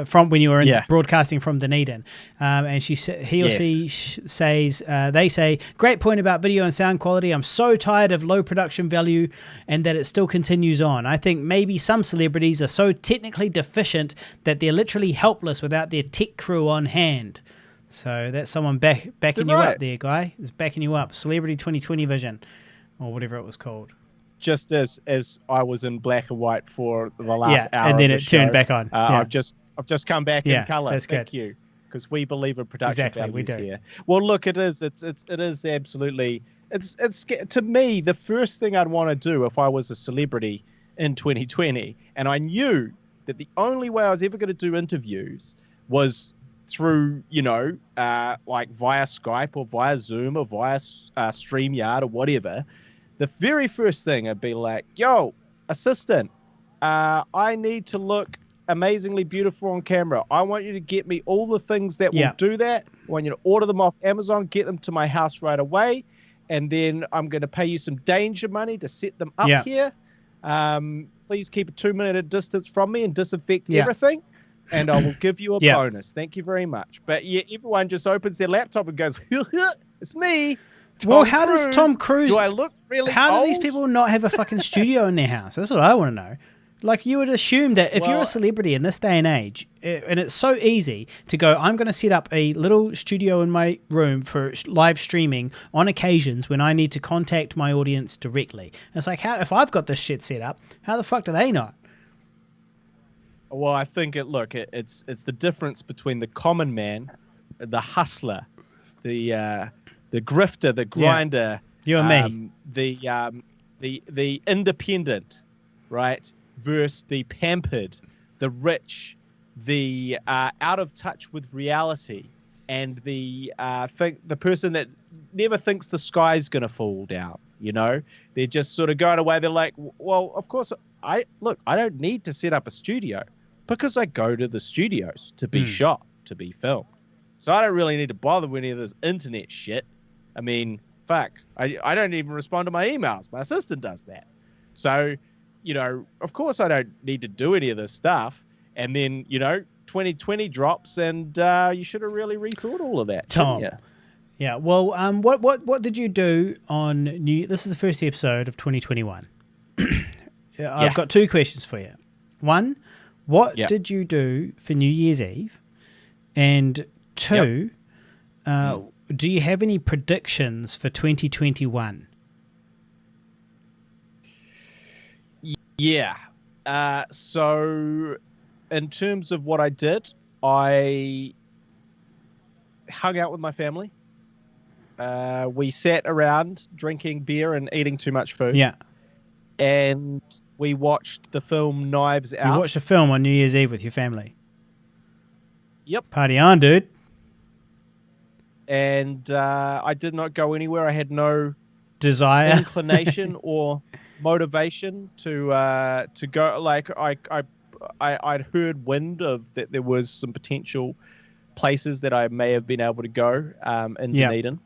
from when you were broadcasting from Dunedin. And she says, they say, great point about video and sound quality. I'm so tired of low production value and that it still continues on. I think maybe some celebrities are so technically deficient that they're literally helpless without their tech crew on hand. So that's someone backing you up there, Guy. It's backing you up. Celebrity 2020 vision, or whatever it was called. Just as I was in black and white for the last hour, and then of it the turned show, back on. I've just come back in color. That's Thank good. you, because we believe in production Exactly, we values do. here. Well, look, it is absolutely it's to me the first thing I'd want to do if I was a celebrity in 2020, and I knew that the only way I was ever going to do interviews was through, like via Skype or via Zoom or via StreamYard or whatever. The very first thing I'd be like, yo, assistant, I need to look amazingly beautiful on camera. I want you to get me all the things that will do that. I want you to order them off Amazon, get them to my house right away, and then I'm going to pay you some danger money to set them up here. Please keep a 2-minute distance from me and disinfect everything, and I will give you a bonus. Thank you very much. But yeah, everyone just opens their laptop and goes, it's me. Well, how does Tom Cruise... Do I look really How old? do these people not have a fucking studio in their house? That's what I want to know. Like, you would assume that if you're a celebrity in this day and age, and it's so easy to go, I'm going to set up a little studio in my room for live streaming on occasions when I need to contact my audience directly. And it's like, if I've got this shit set up, how the fuck do they not? Well, I think it's the difference between the common man, the hustler, the grifter, the grinder, you and me, the independent, right, versus the pampered, the rich, the out of touch with reality, and the person that never thinks the sky's gonna fall down. They're just sort of going away. They're like, well, of course, I don't need to set up a studio because I go to the studios to be shot, to be filmed. So I don't really need to bother with any of this internet shit. I mean, fuck, I don't even respond to my emails. My assistant does that. So, of course I don't need to do any of this stuff. And then, 2020 drops and you should have really rethought all of that. Tom. Yeah. Well, what did you do on this is the first episode of 2021. I've got 2 questions for you. One, what did you do for New Year's Eve? And 2, do you have any predictions for 2021? Yeah. So in terms of what I did, I hung out with my family. We sat around drinking beer and eating too much food. Yeah. And we watched the film Knives Out. You watched a film on New Year's Eve with your family? Yep. Party on, dude. And I did not go anywhere. I had no desire, inclination, or motivation to go. Like I'd heard wind of that there was some potential places that I may have been able to go in Dunedin,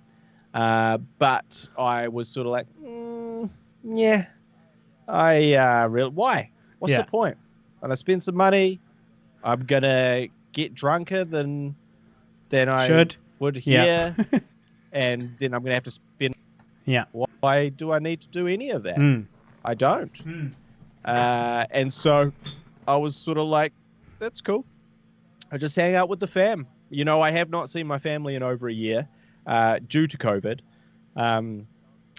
but I was sort of like, why? What's the point? I'm gonna spend some money. I'm gonna get drunker than I would here, and then I'm gonna have to spend. Yeah. Why do I need to do any of that? I don't. And so I was sort of like, that's cool. I just hang out with the fam. I have not seen my family in over a year due to COVID.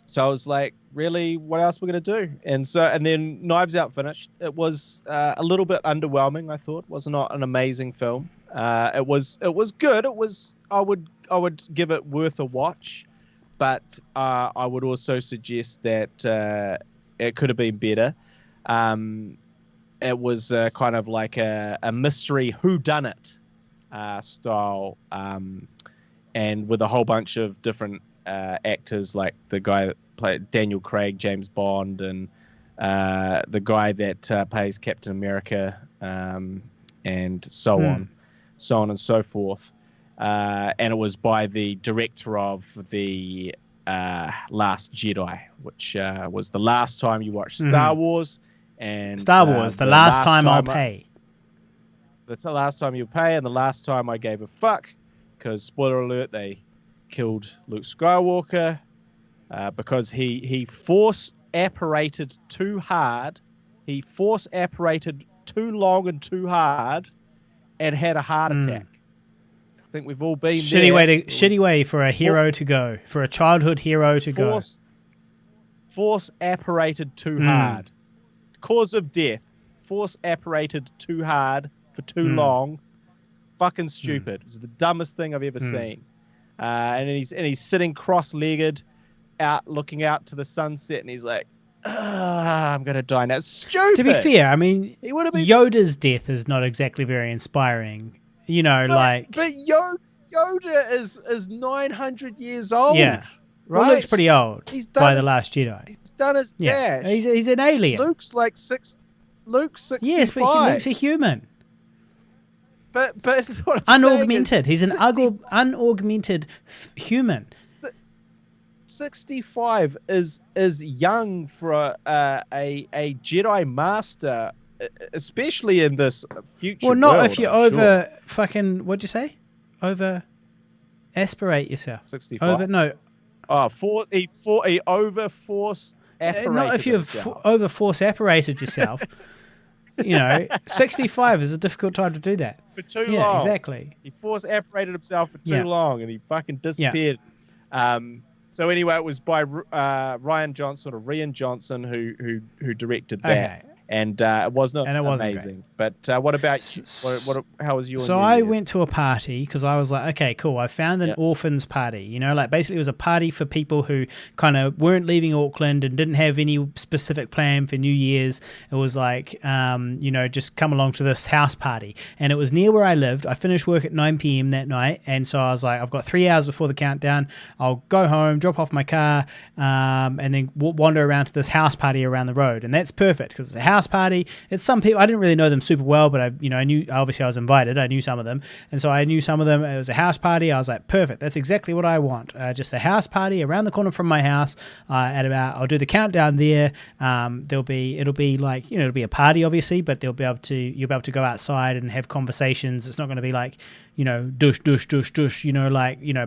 So I was like, really, what else we're going to do? And then Knives Out finished. It was a little bit underwhelming, I thought. It was not an amazing film. It was good. I would give it worth a watch, but I would also suggest that it could have been better. It was kind of like a mystery whodunit style, and with a whole bunch of different actors, like the guy that played Daniel Craig, James Bond, and the guy that plays Captain America, and so on and so forth. And it was by the director of the Last Jedi, which was the last time you watched Star Wars. And Star Wars, the last time I'll pay. That's the last time you'll pay, and the last time I gave a fuck, because, spoiler alert, they killed Luke Skywalker because he force-apparated too hard. He force-apparated too long and too hard and had a heart attack. I think we've all been there. Shitty way for a hero to go, for a childhood hero to go. Force-apparated too hard. Cause of death, force-apparated too hard for too long. Fucking stupid. It was the dumbest thing I've ever seen. And he's sitting cross-legged, out looking out to the sunset, and he's like, I'm gonna die now. It's stupid. To be fair, I mean, he would have been. Yoda's death is not exactly very inspiring. You know, but Yoda is 900 years old. Yeah, right. Well, Luke's pretty old by the Last Jedi. He's done his dash. He's an alien. Luke's 65. Yes, but Luke's a human. But what unaugmented. He's an unaugmented human. 65 is young for a Jedi Master, especially in this future. Well, not world, if you fucking. What'd you say? Over aspirate yourself. 65. He over force apparated not if you've over force apparated yourself. 65 is a difficult time to do that. For too long. Yeah, exactly. He force apparated himself for too long, and he fucking disappeared. Yeah. So anyway, it was by Rian Johnson who directed that. Okay. And it was not amazing. But what about you? How was your? So I went to a party because I was like, okay, cool. I found an orphans party. Basically it was a party for people who kind of weren't leaving Auckland and didn't have any specific plan for New Year's. It was like, just come along to this house party. And it was near where I lived. I finished work at 9 p.m. that night. And so I was like, I've got 3 hours before the countdown. I'll go home, drop off my car, and then wander around to this house party around the road. And that's perfect because it's a house party. It's some people, I didn't really know them super well, but I knew, obviously I was invited. I knew some of them. And so I knew some of them. It was a house party. I was like, perfect. That's exactly what I want. Just a house party around the corner from my house. I'll do the countdown there. It'll be a party obviously, but you'll be able to go outside and have conversations. It's not going to be like, dush, dush, dush, dush,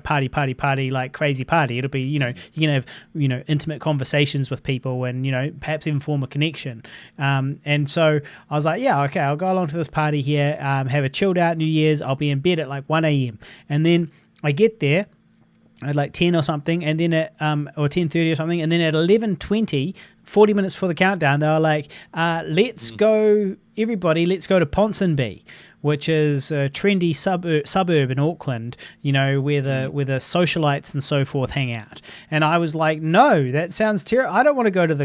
party, like crazy party. It'll be, you can have, intimate conversations with people and, perhaps even form a connection. And so I was like, yeah, okay, I'll go along to this party here, have a chilled out New Year's. I'll be in bed at like 1 a.m. And then I get there at like 10 or something, and then at, or 10:30 or something, and then at 11:20, 40 minutes before the countdown, they were like, let's go to Ponsonby, which is a trendy suburb in Auckland, where the socialites and so forth hang out. And I was like, no, that sounds terrible. I don't want to go to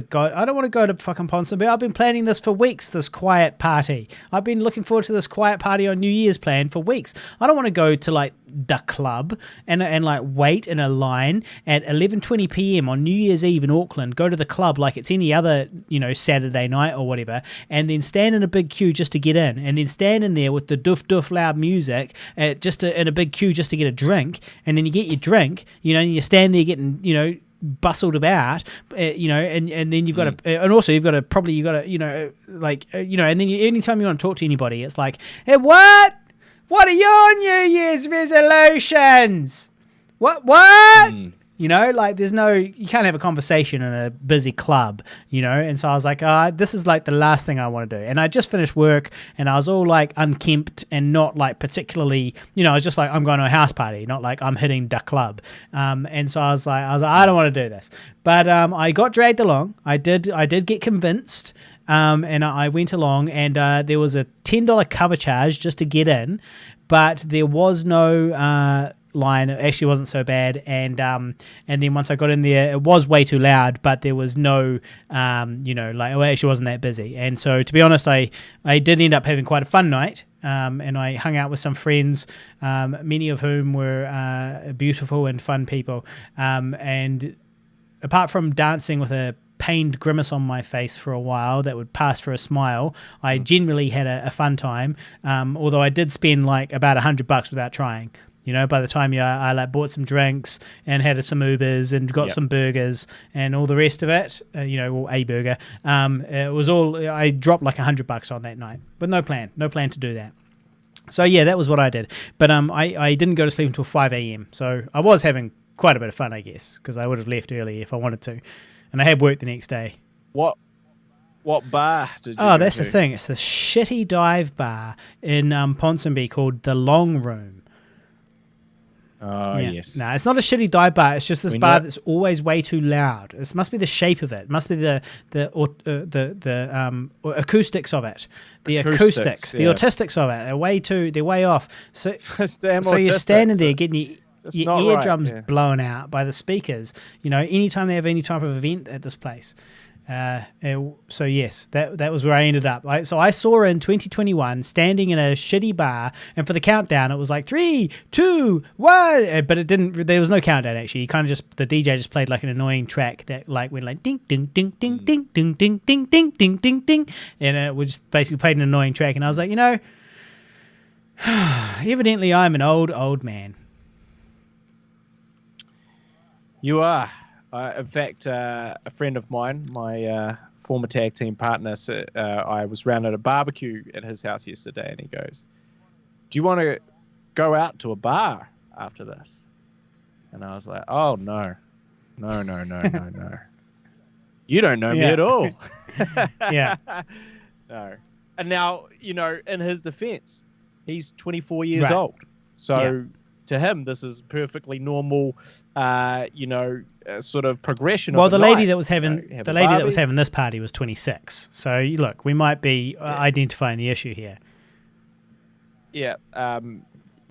fucking Ponsonby. I've been planning this for weeks, this quiet party. I've been looking forward to this quiet party on New Year's plan for weeks. I don't want to go to like the club and like wait in a line at 11:20 p.m. on New Year's Eve in Auckland, go to the club like it's any other, Saturday night or whatever, and then stand in a big queue just to get in, and then stand in there with the doof loud music in a big queue just to get a drink, and then you get your drink, and you stand there getting, bustled about, and then you've got to, and also you've got to, and then anytime you want to talk to anybody, it's like, hey, what are your New Year's resolutions? What? There's you can't have a conversation in a busy club, and so I was like, this is like the last thing I want to do. And I just finished work and I was all like unkempt and not like particularly, I was just like, I'm going to a house party, not like I'm hitting the club. And so I was like, I don't want to do this. But I got dragged along. I did get convinced. And I went along, and there was a $10 cover charge just to get in, but there was no line. It actually wasn't so bad, and then once I got in there, it was way too loud, but there was no it actually wasn't that busy. And so, to be honest, I did end up having quite a fun night, and I hung out with some friends, many of whom were beautiful and fun people, and apart from dancing with a pained grimace on my face for a while that would pass for a smile, I generally had a fun time, although I did spend like about $100 without trying. By the time I like bought some drinks and had some Ubers and got some burgers and all the rest of it, a burger, it was all, I dropped like $100 on that night, but no plan to do that. So yeah, that was what I did. But I didn't go to sleep until 5 a.m. So I was having quite a bit of fun, I guess, because I would have left early if I wanted to. And I had work the next day. What bar did you go that's to? the thing. It's the shitty dive bar in Ponsonby called The Long Room. Oh, yes. No, it's not a shitty dive bar. It's just this bar that's always way too loud. It must be the shape of it. It must be the acoustics of it. The autistics of it are way off. So, you're standing there getting It's your not eardrums right. blown out by the speakers. Anytime they have any type of event at this place. So yes, that was where I ended up. So I saw her in 2021 standing in a shitty bar, and for the countdown it was like 3, 2, 1, but it didn't. There was no countdown actually. The DJ just played like an annoying track that like went like ding ding ding ding ding ding ding ding ding ding ding ding, and it was basically played an annoying track. And I was like, evidently I'm an old man. You are. In fact, a friend of mine, my former tag team partner, I was round at a barbecue at his house yesterday, and he goes, "Do you want to go out to a bar after this?" And I was like, "Oh, no. No. You don't know me at all." Yeah. No. And now, in his defense, he's 24 years old. So to him, this is perfectly normal, sort of progression. Well, of the night. lady that was having this party was 26. So look, we might be identifying the issue here. Yeah,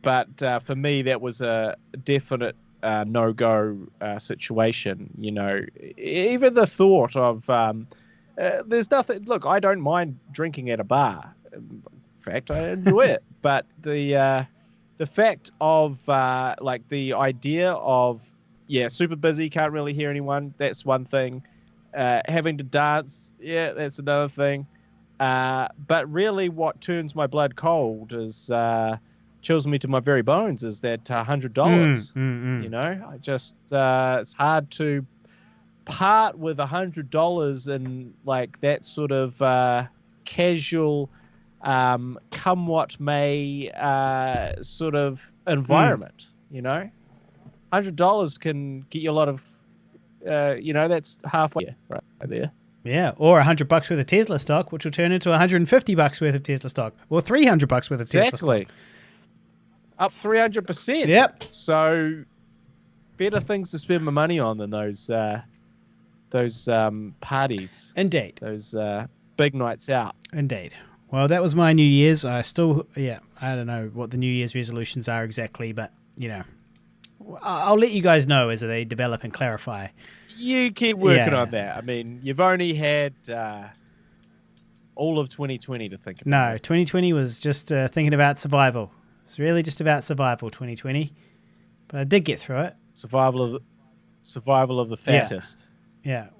but for me, that was a definite no-go situation. Even the thought of there's nothing. Look, I don't mind drinking at a bar. In fact, I enjoy it. But the fact of the idea of super busy, can't really hear anyone. That's one thing. Having to dance, that's another thing. But really, what turns my blood cold is chills me to my very bones is that $100. I just it's hard to part with $100 in like that sort of casual, come what may sort of environment. $100 can get you a lot of, that's halfway right there. Yeah, or $100 worth of Tesla stock, which will turn into $150 worth of Tesla stock, or $300 worth of Tesla stock. Up 300%. Yep. So better things to spend my money on than those parties. Indeed. Those big nights out. Indeed. Well, that was my New Year's. I don't know what the New Year's resolutions are exactly, but I'll let you guys know as they develop and clarify. You keep working on that. I mean, you've only had all of 2020 to think about. No, 2020 was just thinking about survival. It's really just about survival, 2020. But I did get through it. Survival of the fattest. Yeah.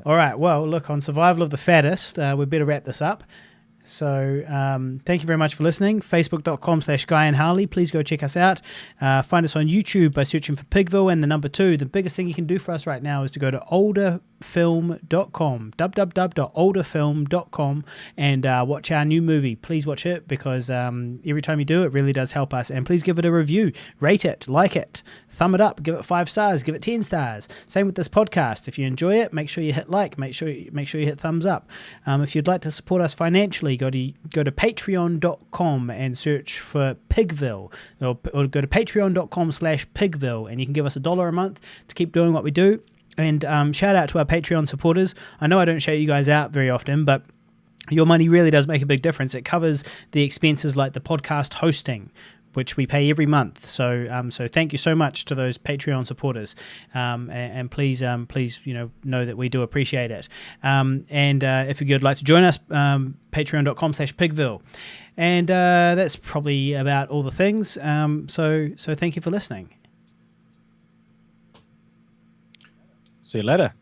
All right. Well, look, on survival of the fattest, we better wrap this up. So thank you very much for listening. Facebook.com/Guy and Harley. Please go check us out. Find us on YouTube by searching for Pigville. And the number 2, the biggest thing you can do for us right now is to go to olderfilm.com, www.olderfilm.com, and watch our new movie. Please watch it because every time you do, it really does help us. And please give it a review. Rate it, like it, thumb it up, give it 5 stars, give it 10 stars. Same with this podcast. If you enjoy it, make sure you hit like, make sure you hit thumbs up. If you'd like to support us financially, go to patreon.com and search for Pigville, or go to patreon.com/Pigville, and you can give us $1 a month to keep doing what we do. And shout out to our Patreon supporters. I know I don't shout you guys out very often, but your money really does make a big difference. It covers the expenses like the podcast hosting, which we pay every month. So thank you so much to those Patreon supporters, and please know that we do appreciate it. And if you'd like to join us, patreon.com/Pigville. And that's probably about all the things. So thank you for listening. See you later.